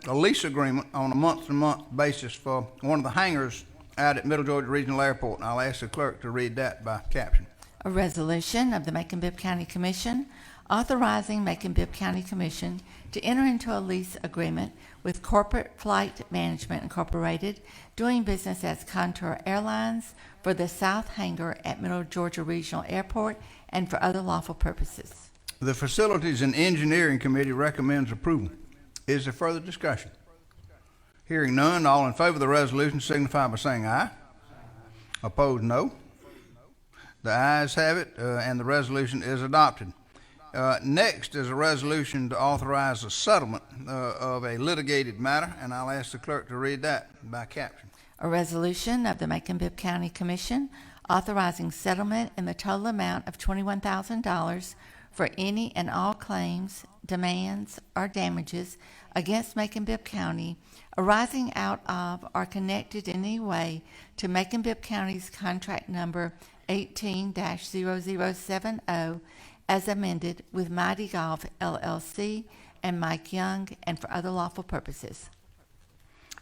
a lease agreement on a month-to-month basis for one of the hangars out at Middle Georgia Regional Airport, and I'll ask the clerk to read that by caption. A resolution of the Macon-Bibb County Commission authorizing Macon-Bibb County Commission to enter into a lease agreement with Corporate Flight Management Incorporated, doing business as Contour Airlines, for the South Hangar at Middle Georgia Regional Airport and for other lawful purposes. The Facilities and Engineering Committee recommends approval. Is there further discussion? Hearing none, all in favor of the resolution signify by saying aye. Opposed, no. The ayes have it, and the resolution is adopted. Next is a resolution to authorize a settlement of a litigated matter, and I'll ask the clerk to read that by caption. A resolution of the Macon-Bibb County Commission authorizing settlement in the total amount of $21,000 for any and all claims, demands, or damages against Macon-Bibb County arising out of or connected in any way to Macon-Bibb County's contract number 18-0070 as amended with Mighty Golf LLC and Mike Young and for other lawful purposes.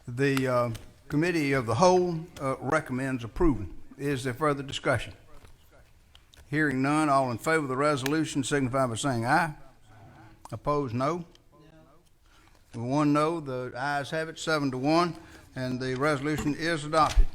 The Committee of the Whole recommends approval. Is there further discussion? Hearing none, all in favor of the resolution signify by saying aye. Opposed, no. One no. The ayes have it, 7-1, and the resolution is adopted.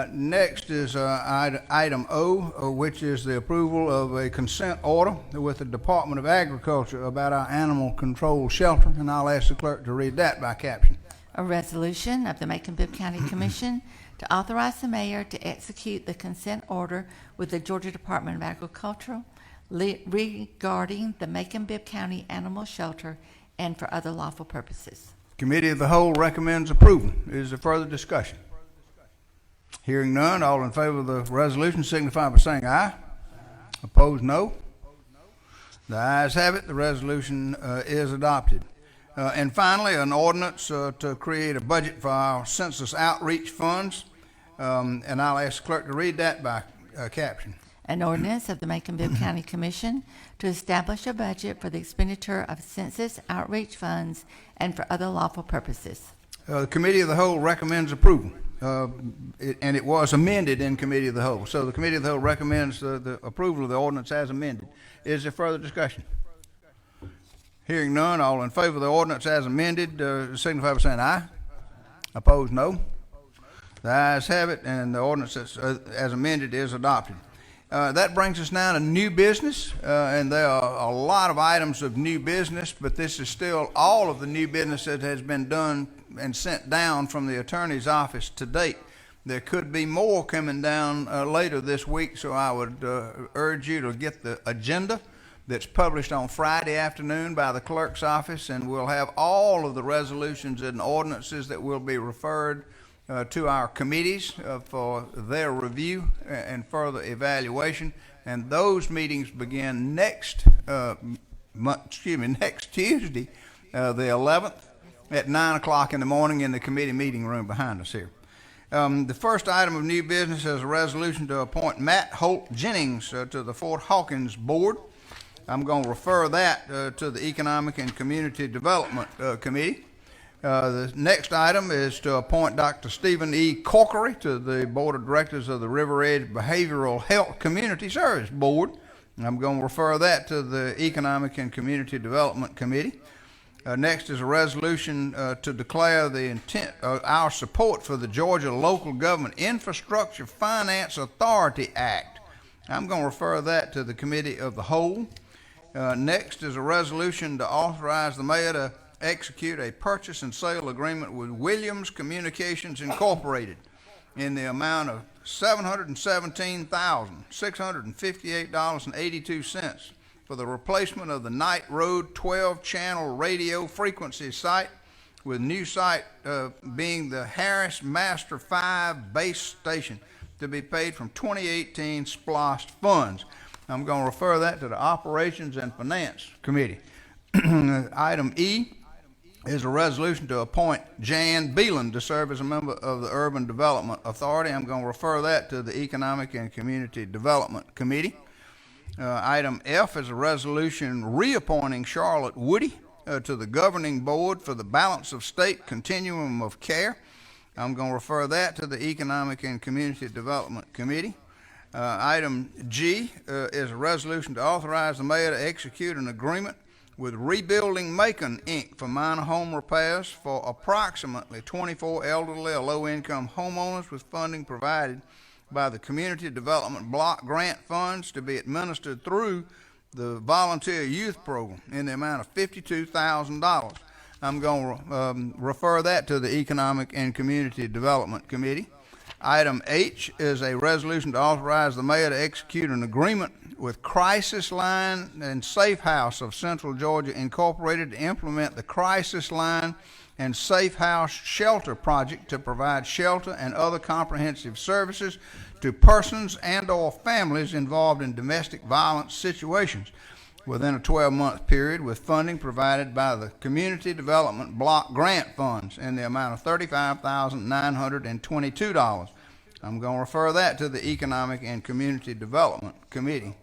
Next is item O, which is the approval of a consent order with the Department of Agriculture about our animal control shelter, and I'll ask the clerk to read that by caption. A resolution of the Macon-Bibb County Commission to authorize the mayor to execute the consent order with the Georgia Department of Agriculture regarding the Macon-Bibb County Animal Shelter and for other lawful purposes. Committee of the Whole recommends approval. Is there further discussion? Hearing none, all in favor of the resolution signify by saying aye. Opposed, no. The ayes have it. The resolution is adopted. And finally, an ordinance to create a budget for our census outreach funds. And I'll ask the clerk to read that by caption. An ordinance of the Macon-Bibb County Commission to establish a budget for the expenditure of census outreach funds and for other lawful purposes. The Committee of the Whole recommends approval, and it was amended in Committee of the Whole. So the Committee of the Whole recommends the approval of the ordinance as amended. Is there further discussion? Hearing none, all in favor of the ordinance as amended, signify by saying aye. Opposed, no. The ayes have it, and the ordinance as amended is adopted. That brings us now to new business, and there are a lot of items of new business, but this is still all of the new business that has been done and sent down from the attorney's office to date. There could be more coming down later this week, so I would urge you to get the agenda that's published on Friday afternoon by the clerk's office, and we'll have all of the resolutions and ordinances that will be referred to our committees for their review and further evaluation. And those meetings begin next Tuesday, the 11th, at 9 o'clock in the morning in the committee meeting room behind us here. The first item of new business is a resolution to appoint Matt Holt Jennings to the Fort Hawkins Board. I'm going to refer that to the Economic and Community Development Committee. The next item is to appoint Dr. Stephen E. Corkery to the Board of Directors of the River Edge Behavioral Health Community Service Board. I'm going to refer that to the Economic and Community Development Committee. Next is a resolution to declare the intent, our support for the Georgia Local Government Infrastructure Finance Authority Act. I'm going to refer that to the Committee of the Whole. Next is a resolution to authorize the mayor to execute a purchase and sale agreement with Williams Communications Incorporated in the amount of $717,658.82 for the replacement of the Night Road 12-channel radio frequency site, with new site being the Harris Master 5 base station, to be paid from 2018 SPLOST funds. I'm going to refer that to the Operations and Finance Committee. Item E is a resolution to appoint Jan Beelan to serve as a member of the Urban Development Authority. I'm going to refer that to the Economic and Community Development Committee. Item F is a resolution reappointing Charlotte Woody to the Governing Board for the Balance of State Continuum of Care. I'm going to refer that to the Economic and Community Development Committee. Item G is a resolution to authorize the mayor to execute an agreement with Rebuilding Macon, Inc. for minor home repairs for approximately 24 elderly or low-income homeowners, with funding provided by the Community Development Block Grant Funds to be administered through the Volunteer Youth Program in the amount of $52,000. I'm going to refer that to the Economic and Community Development Committee. Item H is a resolution to authorize the mayor to execute an agreement with Crisis Line and Safe House of Central Georgia Incorporated to implement the Crisis Line and Safe House Shelter Project to provide shelter and other comprehensive services to persons and or families involved in domestic violence situations within a 12-month period, with funding provided by the Community Development Block Grant Funds in the amount of $35,922. I'm going to refer that to the Economic and Community Development Committee.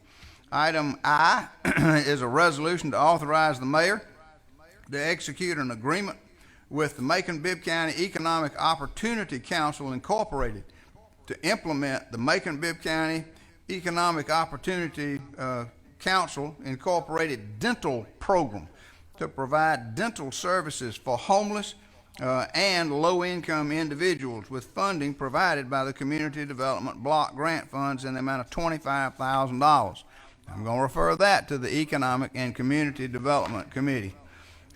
Item I is a resolution to authorize the mayor to execute an agreement with the Macon-Bibb County Economic Opportunity Council Incorporated to implement the Macon-Bibb County Economic Opportunity Council Incorporated dental program to provide dental services for homeless and low-income individuals, with funding provided by the Community Development Block Grant Funds in the amount of $25,000. I'm going to refer that to the Economic and Community Development Committee.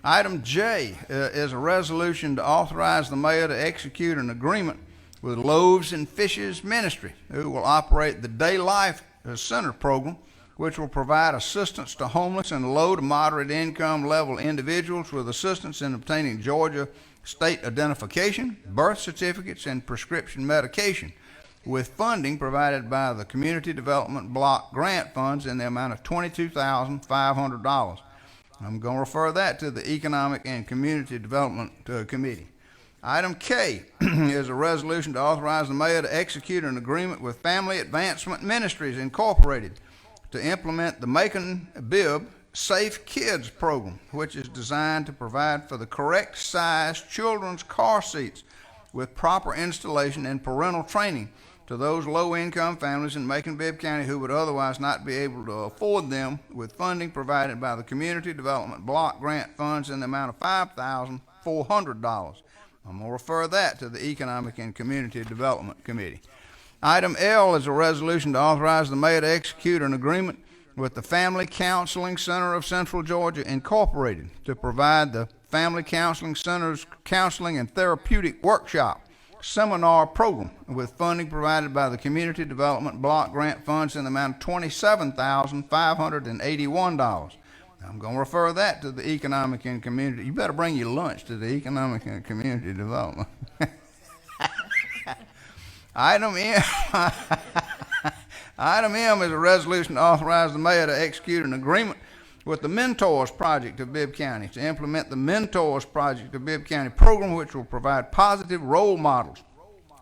Item J is a resolution to authorize the mayor to execute an agreement with Loaves and Fishes Ministry, who will operate the Day Life Center program, which will provide assistance to homeless and low to moderate income level individuals with assistance in obtaining Georgia state identification, birth certificates, and prescription medication, with funding provided by the Community Development Block Grant Funds in the amount of $22,500. I'm going to refer that to the Economic and Community Development Committee. Item K is a resolution to authorize the mayor to execute an agreement with Family Advancement Ministries Incorporated to implement the Macon-Bibb Safe Kids program, which is designed to provide for the correct size children's car seats with proper installation and parental training to those low-income families in Macon-Bibb County who would otherwise not be able to afford them, with funding provided by the Community Development Block Grant Funds in the amount of $5,400. I'm going to refer that to the Economic and Community Development Committee. Item L is a resolution to authorize the mayor to execute an agreement with the Family Counseling Center of Central Georgia Incorporated to provide the Family Counseling Center's Counseling and Therapeutic Workshop Seminar Program, with funding provided by the Community Development Block Grant Funds in the amount of $27,581. I'm going to refer that to the Economic and Community. You better bring your lunch to the Economic and Community Development. Item M. Item M is a resolution to authorize the mayor to execute an agreement with the Mentors Project of Bibb County to implement the Mentors Project of Bibb County program, which will provide positive role models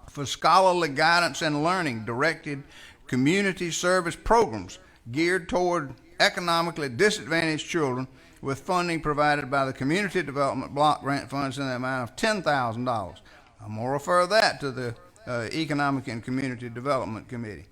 for scholarly guidance and learning directed community service programs geared toward economically disadvantaged children, with funding provided by the Community Development Block Grant Funds in the amount of $10,000. I'm going to refer that to the Economic and Community Development Committee.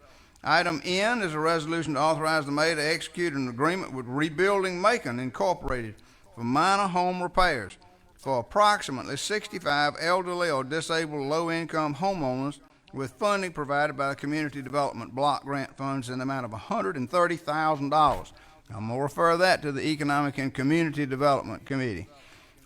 Item N is a resolution to authorize the mayor to execute an agreement with Rebuilding Macon Incorporated for minor home repairs for approximately 65 elderly or disabled low-income homeowners, with funding provided by the Community Development Block Grant Funds in the amount of $130,000. I'm going to refer that to the Economic and Community Development Committee.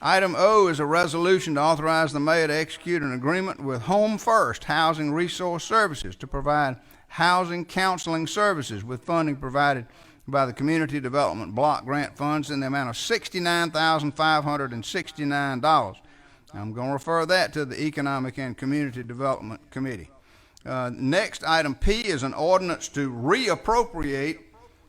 Item O is a resolution to authorize the mayor to execute an agreement with Home First Housing Resource Services to provide housing counseling services, with funding provided by the Community Development Block Grant Funds in the amount of $69,569. I'm going to refer that to the Economic and Community Development Committee. Next, item P is an ordinance to reappropriate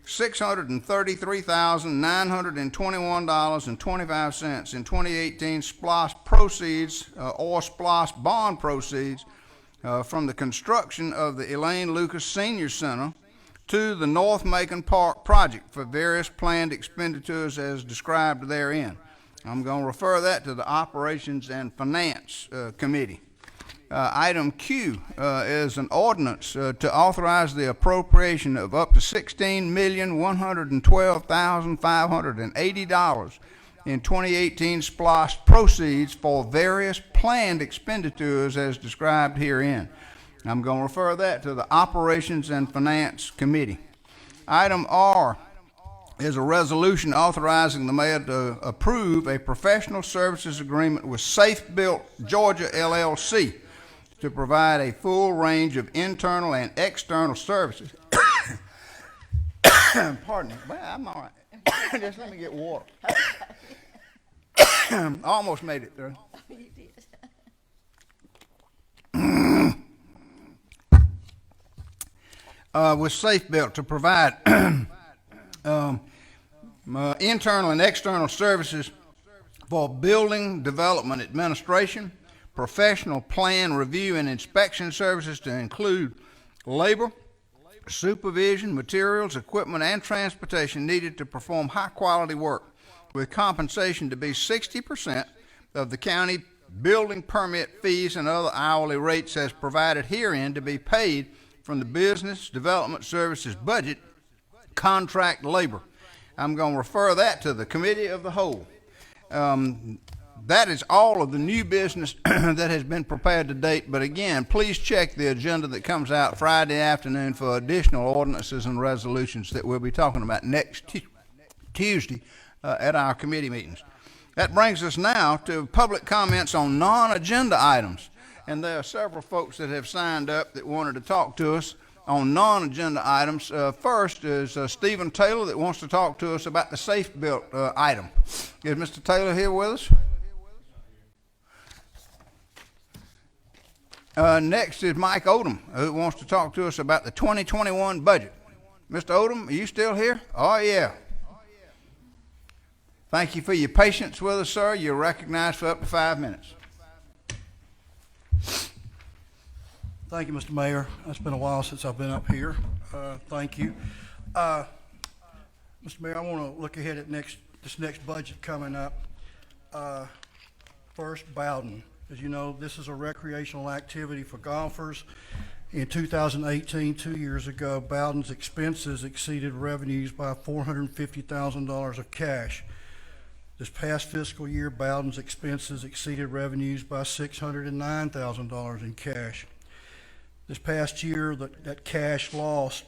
$633,921.25 in 2018 SPLOST proceeds or SPLOST bond proceeds from the construction of the Elaine Lucas Senior Center to the North Macon Park project for various planned expenditures as described therein. I'm going to refer that to the Operations and Finance Committee. Item Q is an ordinance to authorize the appropriation of up to $16,112,580 in 2018 SPLOST proceeds for various planned expenditures as described herein. I'm going to refer that to the Operations and Finance Committee. Item R is a resolution authorizing the mayor to approve a professional services agreement with Safe Built Georgia LLC to provide a full range of internal and external services. Pardon me. Well, I'm all right. Just let me get water. Almost made it through. You did. With Safe Built to provide internal and external services for building development administration, professional plan review and inspection services to include labor, supervision, materials, equipment, and transportation needed to perform high-quality work, with compensation to be 60% of the county building permit fees and other hourly rates as provided herein to be paid from the Business Development Services budget contract labor. I'm going to refer that to the Committee of the Whole. That is all of the new business that has been prepared to date, but again, please check the agenda that comes out Friday afternoon for additional ordinances and resolutions that we'll be talking about next Tuesday at our committee meetings. That brings us now to public comments on non-agenda items, and there are several folks that have signed up that wanted to talk to us on non-agenda items. First is Stephen Taylor that wants to talk to us about the Safe Built item. Is Mr. Taylor here with us? Next is Mike Odom, who wants to talk to us about the 2021 budget. Mr. Odom, are you still here? Oh, yeah. Thank you for your patience with us, sir. You're recognized for up to 5 minutes. Thank you, Mr. Mayor. It's been a while since I've been up here. Thank you. Mr. Mayor, I want to look ahead at this next budget coming up. First, Bowden. As you know, this is a recreational activity for golfers. In 2018, 2 years ago, Bowden's expenses exceeded revenues by $450,000 of cash. This past fiscal year, Bowden's expenses exceeded revenues by $609,000 in cash. This past year, that cash loss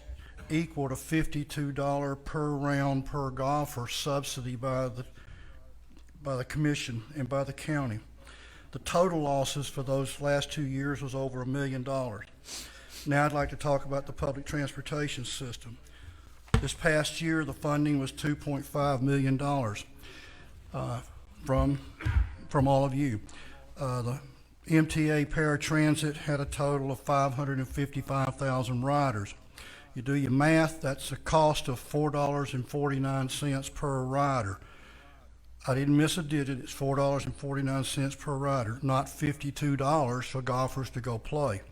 equaled a $52 per round per golfer subsidy by the commission and by the county. The total losses for those last 2 years was over $1 million. Now I'd like to talk about the public transportation system. This past year, the funding was $2.5 million from all of you. The MTA paratransit had a total of 555,000 riders. You do your math, that's a cost of $4.49 per rider. I didn't miss a digit, it's $4.49 per rider, not $52 for golfers to go play.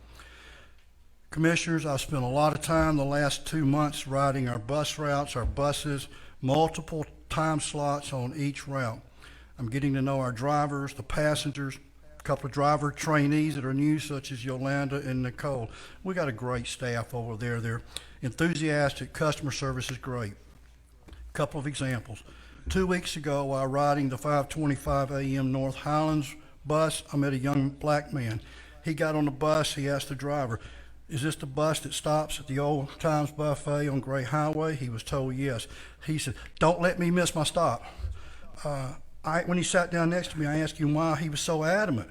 Commissioners, I've spent a lot of time the last 2 months riding our bus routes, our buses, multiple time slots on each route. I'm getting to know our drivers, the passengers, a couple of driver trainees that are new, such as Yolanda and Nicole. We got a great staff over there. They're enthusiastic, customer service is great. A couple of examples. 2 weeks ago, while riding the 5:25 a.m. North Highlands bus, I met a young black man. He got on the bus, he asked the driver, "Is this the bus that stops at the Old Times Buffet on Gray Highway?" He was told yes. He said, "Don't let me miss my stop." When he sat down next to me, I asked him why he was so adamant.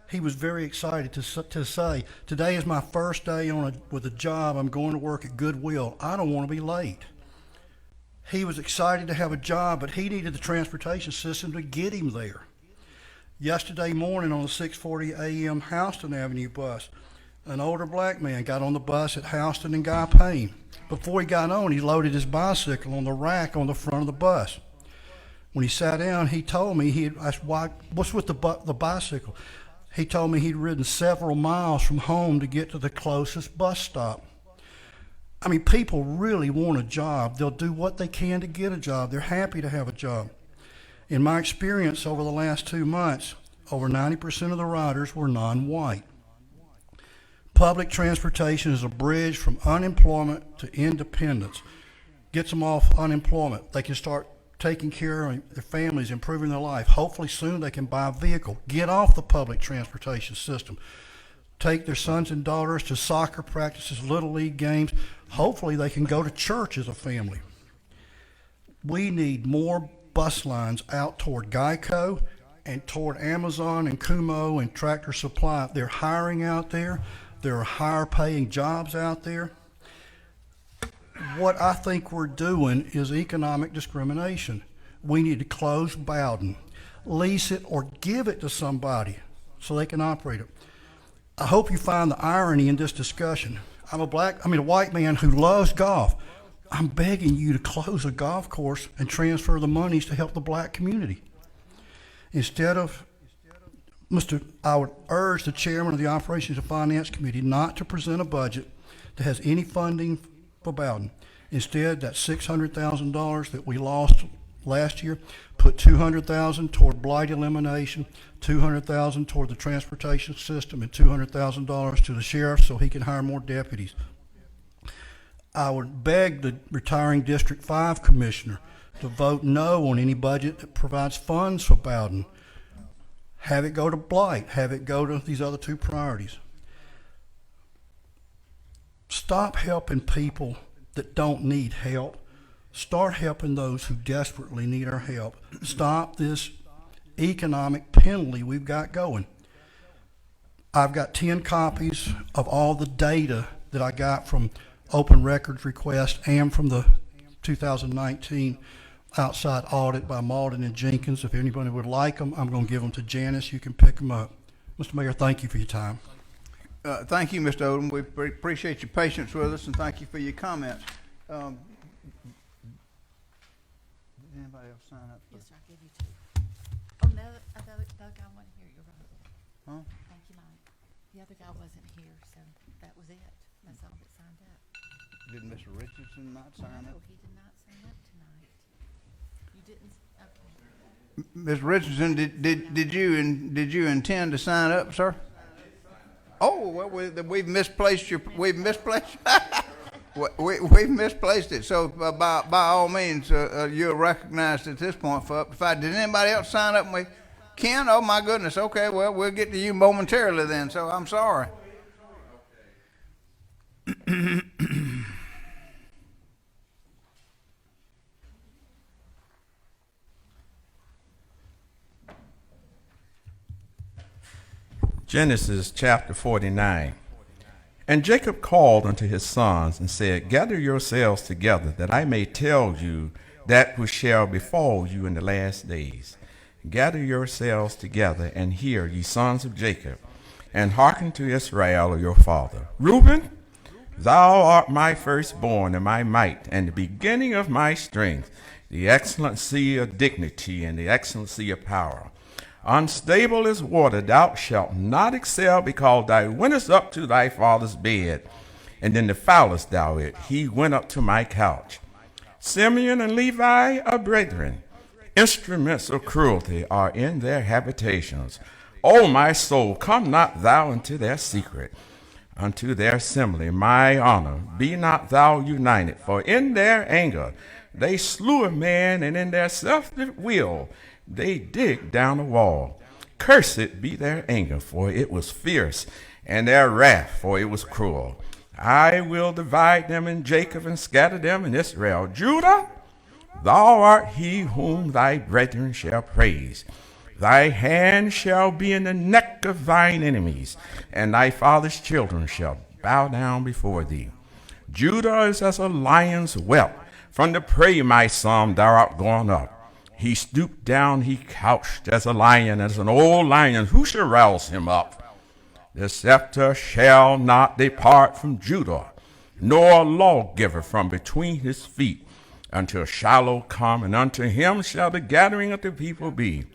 He was very excited to say, "Today is my first day with a job. I'm going to work at Goodwill. I don't want to be late." He was excited to have a job, but he needed the transportation system to get him there. Yesterday morning on the 6:40 a.m. Houston Avenue bus, an older black man got on the bus at Houston and Guy Payne. Before he got on, he loaded his bicycle on the rack on the front of the bus. When he sat down, he told me, I asked, "What's with the bicycle?" He told me he'd ridden several miles from home to get to the closest bus stop. I mean, people really want a job. They'll do what they can to get a job. They're happy to have a job. In my experience over the last 2 months, over 90% of the riders were non-white. Public transportation is a bridge from unemployment to independence. Gets them off unemployment. They can start taking care of their families, improving their life. Hopefully soon they can buy a vehicle. Get off the public transportation system. Take their sons and daughters to soccer practices, little league games. Hopefully they can go to church as a family. We need more bus lines out toward Geico and toward Amazon and Kumho and Tractor Supply. They're hiring out there. There are higher paying jobs out there. What I think we're doing is economic discrimination. We need to close Bowden, lease it or give it to somebody so they can operate it. I hope you find the irony in this discussion. I'm a white man who loves golf. I'm begging you to close a golf course and transfer the monies to help the black community. I would urge the chairman of the Operations and Finance Committee not to present a budget that has any funding for Bowden. Instead, that $600,000 that we lost last year, put $200,000 toward blight elimination, $200,000 toward the transportation system, and $200,000 to the sheriff so he can hire more deputies. I would beg the retiring District 5 commissioner to vote no on any budget that provides funds for Bowden. Have it go to blight, have it go to these other two priorities. Stop helping people that don't need help. Start helping those who desperately need our help. Stop this economic penalty we've got going. I've got 10 copies of all the data that I got from open records request and from the 2019 outside audit by Malden and Jenkins. If anybody would like them, I'm going to give them to Janice. You can pick them up. Mr. Mayor, thank you for your time. Thank you, Mr. Odom. We appreciate your patience with us, and thank you for your comments. Did anybody else sign up? Yes, sir, I gave you two. Oh, no, Doug, I want to hear your vote. Huh? Thank you, Mike. The other guy wasn't here, so that was it. That's all that signed up. Did Mr. Richardson not sign No, up? he did not sign up tonight. You didn't, okay. Ms. Richardson, did you intend to sign up, sir? Oh, well, we've misplaced we've misplaced we've misplaced it. So by all means, you're recognized at this point for up to 5. Did anybody else sign up? Ken? Oh my goodness. Okay, well we'll get to you momentarily then. So I'm sorry. Genesis chapter 49. And Jacob called unto his sons and said, Gather yourselves together, that I may tell you that which shall befall you in the last days. Gather yourselves together, and hear, ye sons of Jacob, and hearken to Israel your father. Reuben, thou art my firstborn, and my might, and the beginning of my strength, the excellency of dignity, and the excellency of power. Unstable as water, thou shalt not excel, because thou wentest up to thy father's bed, and then defilest thou it. He went up to my couch. Simeon and Levi are brethren. Instruments of cruelty are in their habitations. O my soul, come not thou into their secret, unto their assembly, my honor. Be not thou united, for in their anger they slew a man, and in their self-will they dig down a wall. Cursed be their anger, for it was fierce, and their wrath, for it was cruel. I will divide them in Jacob, and scatter them in Israel. Judah, thou art he whom thy brethren shall praise. Thy hand shall be in the neck of thine enemies, and thy father's children shall bow down before thee. Judah is as a lion's whelp. From the prey, my son, thou art gone up. He stooped down, he couched as a lion, as an old lion. Who shall rouse him up? The scepter shall not depart from Judah, nor a lawgiver from between his feet, until Shiloh come, and unto him shall the gathering of the people be.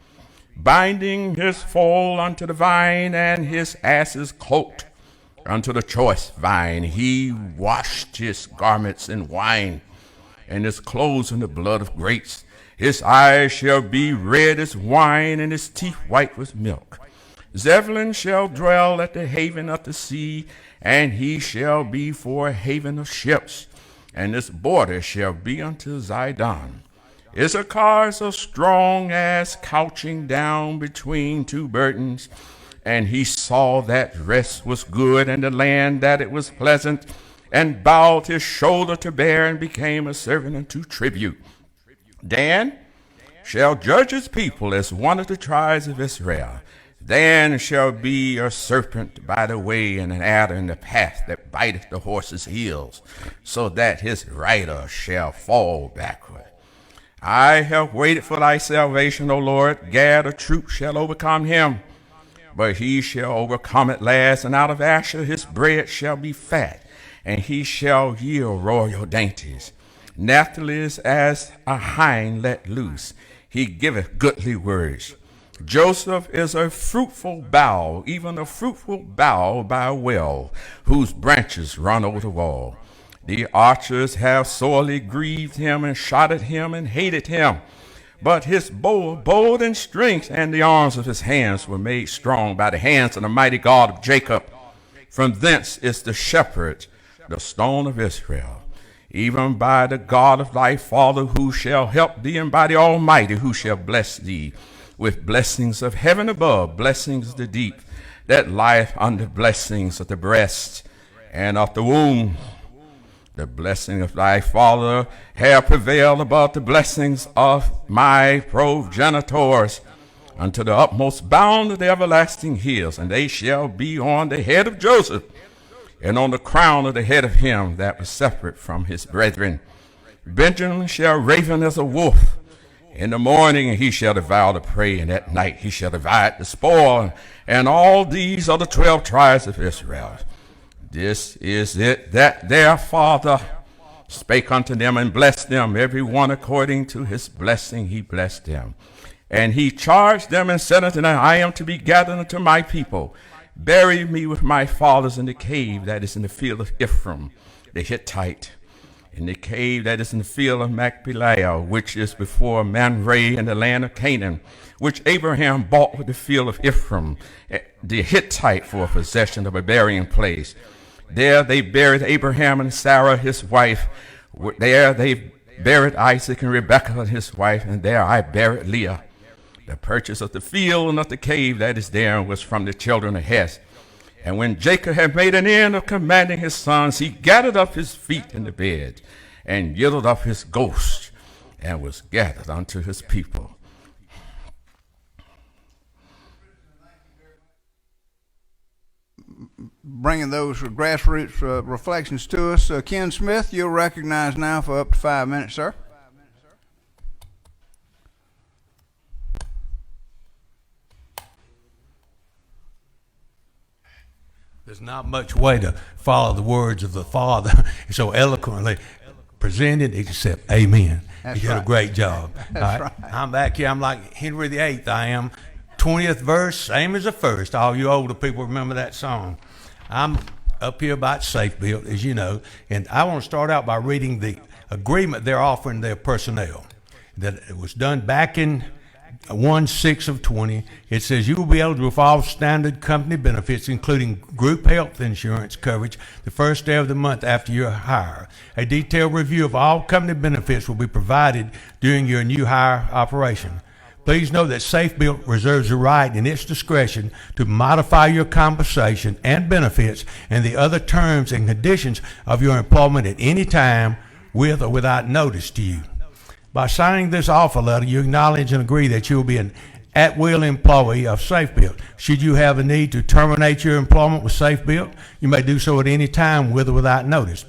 Binding his foal unto the vine, and his ass's coat unto the choice vine. He washed his garments in wine, and his clothes in the blood of grapes. His eyes shall be red as wine, and his teeth white as milk. Zebulun shall dwell at the haven of the sea, and he shall be for a haven of ships, and his border shall be unto Zidon. Issachar is as strong as couching down between two burdens, and he saw that rest was good, and the land that it was pleasant, and bowed his shoulder to bear, and became a servant unto tribute. Dan shall judge his people as one of the tribes of Israel. Dan shall be a serpent by the way, and an adder in the path that biteth the horse's heels, so that his rider shall fall backward. I have waited for thy salvation, O Lord. Gad, a troop shall overcome him, but he shall overcome at last, and out of Asher his bread shall be fat, and he shall yield royal dainties. Naphtali is as a hind let loose. He giveth goodly words. Joseph is a fruitful bough, even a fruitful bough by a well, whose branches run over the wall. The archers have sorely grieved him, and shot at him, and hated him. But his bow bold in strength, and the arms of his hands were made strong by the hands of the mighty God of Jacob. From thence is the shepherd, the stone of Israel, even by the God of thy father, who shall help thee, and by the Almighty, who shall bless thee with blessings of heaven above, blessings of the deep, that lieth under blessings of the breast and of the womb. The blessing of thy father have prevailed above the blessings of my progenitors, unto the utmost bound of the everlasting hills, and they shall be on the head of Joseph, and on the crown of the head of him that was separate from his brethren. Benjamin shall raven as a wolf. In the morning he shall devour the prey, and at night he shall divide the spoil. And all these are the 12 tribes of Israel. This is it that their father spake unto them, and blessed them, every one according to his blessing he blessed them. And he charged them, and said unto them, I am to be gathered unto my people. Bury me with my fathers in the cave that is in the field of Ephraim, the Hittite, in the cave that is in the field of Macpeliah, which is before Manre in the land of Canaan, which Abraham bought with the field of Ephraim, the Hittite, for a possession of a burying place. There they buried Abraham and Sarah his wife. There they buried Isaac and Rebekah his wife, and there I buried Leah. The purchase of the field and of the cave that is there was from the children of Heth. And when Jacob had made an end of commanding his sons, he gathered up his feet in the bed, and yielded up his ghost, and was gathered unto his people. Bringing those grassroots reflections to us. Ken Smith, you're recognized now for up to 5 minutes, sir. There's not much way to follow the words of the Father so eloquently presented except amen. That's You did right. a great job. That's All right. right. I'm back here. I'm like Henry VIII. I am. 20th verse, same as the first. All you older people remember that song. I'm up here about Safe Built, as you know, and I want to start out by reading the agreement they're offering their personnel. That it was done back in 1/6 of 20. It says you will be eligible for all standard company benefits, including group health insurance coverage, the first day of the month after your hire. A detailed review of all company benefits will be provided during your new hire operation. Please know that SafeBuilt reserves the right in its discretion to modify your compensation and benefits and the other terms and conditions of your employment at any time with or without notice to you. By signing this offer letter, you acknowledge and agree that you will be an at-will employee of SafeBuilt. Should you have a need to terminate your employment with SafeBuilt, you may do so at any time with or without notice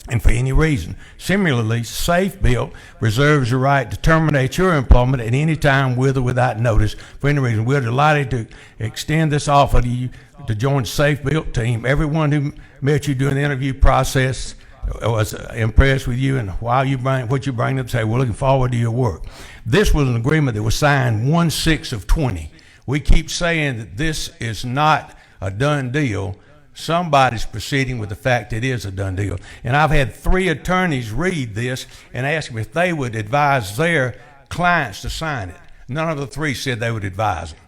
and for any reason. Similarly, SafeBuilt reserves the right to terminate your employment at any time with or without notice for any reason. We're delighted to extend this offer to you to join the SafeBuilt team. Everyone who met you during the interview process was impressed with you, and while you bring what you bring to the table, we're looking forward to your work. This was an agreement that was signed 1/6 of 20. We keep saying that this is not a done deal. Somebody's proceeding with the fact it is a done deal. And I've had 3 attorneys read this and ask them if they would advise their clients to sign it. None of the 3 said they would advise them.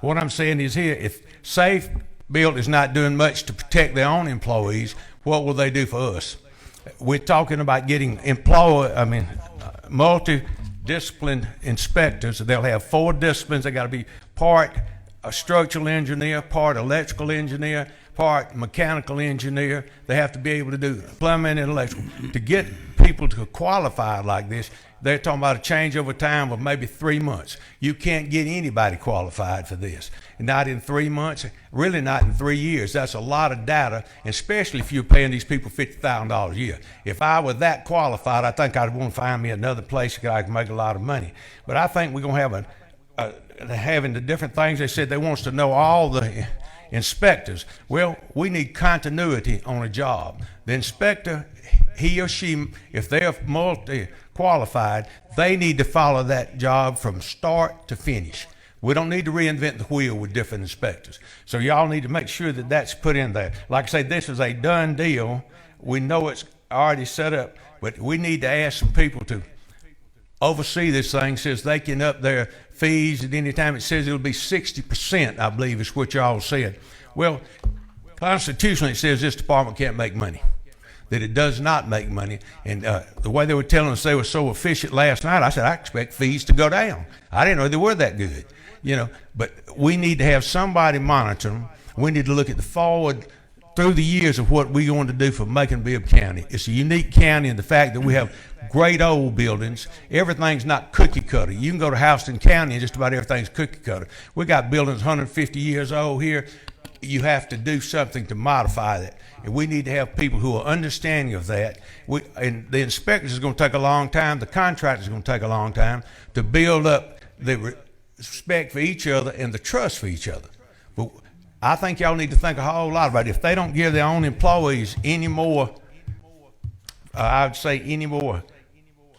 What I'm saying is here, if SafeBuilt is not doing much to protect their own employees, what will they do for us? We're talking about getting multidisciplined inspectors. They'll have 4 disciplines. They got to be part a structural engineer, part electrical engineer, part mechanical engineer. They have to be able to do plumbing and electrical. To get people to qualify like this, they're talking about a change over time of maybe 3 months. You can't get anybody qualified for this. Not in 3 months, really not in 3 years. That's a lot of data, especially if you're paying these people $50,000 a year. If I were that qualified, I think I'd want to find me another place that I can make a lot of money. But I think we're going to have having the different things. They said they want us to know all the inspectors. Well, we need continuity on a job. The inspector, he or she, if they're multi-qualified, they need to follow that job from start to finish. We don't need to reinvent the wheel with different inspectors. So y'all need to make sure that that's put in there. Like I say, this is a done deal. We know it's already set up, but we need to ask some people to oversee this thing. Says they can up their fees at any time. It says it'll be 60%, I believe is what y'all said. Well, constitutionally it says this department can't make money, that it does not make money. And the way they were telling us they were so efficient last night, I said, I expect fees to go down. I didn't know they were that good, but we need to have somebody monitor them. We need to look at the forward through the years of what we're going to do for Macon-Bibb County. It's a unique county in the fact that we have great old buildings. Everything's not cookie cutter. You can go to Houston County and just about everything's cookie cutter. We got buildings 150 years old here. You have to do something to modify that. And we need to have people who are understanding of that. And the inspectors is going to take a long time. The contractors is going to take a long time to build up the respect for each other and the trust for each other. But I think y'all need to think a whole lot about it. If they don't give their own employees any more, I would say any more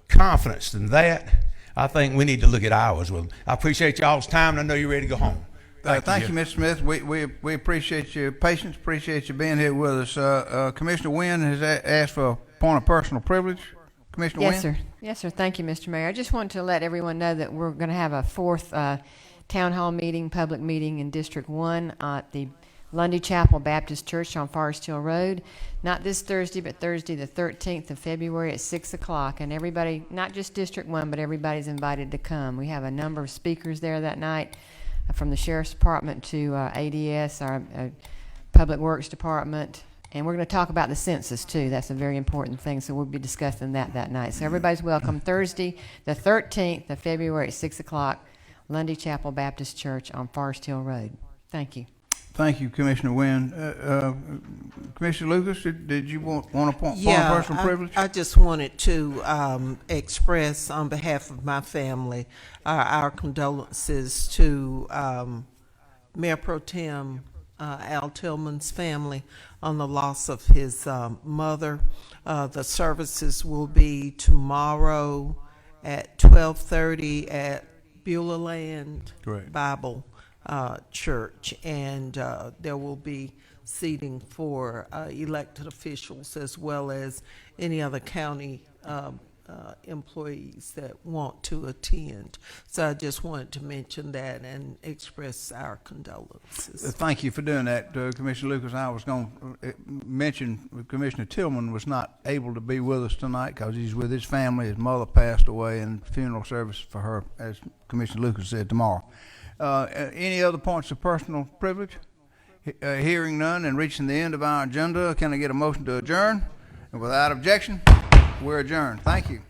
confidence than that, I think we need to look at ours with them. I appreciate y'all's time, and I know you're ready to go home. Thank you, Mr. Smith. We appreciate your patience, appreciate you being here with us. Commissioner Wynn has asked for a point of personal privilege. Commissioner Wynn? Yes, sir. Yes, sir. Thank you, Mr. Mayor. I just wanted to let everyone know that we're going to have a fourth town hall meeting, public meeting in District 1 at the Lundy Chapel Baptist Church on Forest Hill Road. Not this Thursday, but Thursday the 13th of February at 6 o'clock. And everybody, not just District 1, but everybody's invited to come. We have a number of speakers there that night, from the Sheriff's Department to ADS, our Public Works Department. And we're going to talk about the census, too. That's a very important thing, so we'll be discussing that night. So everybody's welcome. Thursday the 13th of February at 6 o'clock, Lundy Chapel Baptist Church on Forest Hill Road. Thank you. Thank you, Commissioner Wynn. Commissioner Lucas, did you want a point of personal privilege? I just wanted to express on behalf of my family our condolences to Mayor Pro Tem Al Tillman's family on the loss of his mother. The services will be tomorrow at 12:30 at Beulah Land Bible Church, and there will be seating for elected officials as well as any other county employees that want to attend. So I just wanted to mention that and express our condolences. Thank you for doing that, Commissioner Lucas. I was going to mention Commissioner Tillman was not able to be with us tonight because he's with his family. His mother passed away, and funeral service for her, as Commissioner Lucas said, tomorrow. Any other points of personal privilege? Hearing none and reaching the end of our agenda, can I get a motion to adjourn? And without objection, we're adjourned. Thank you.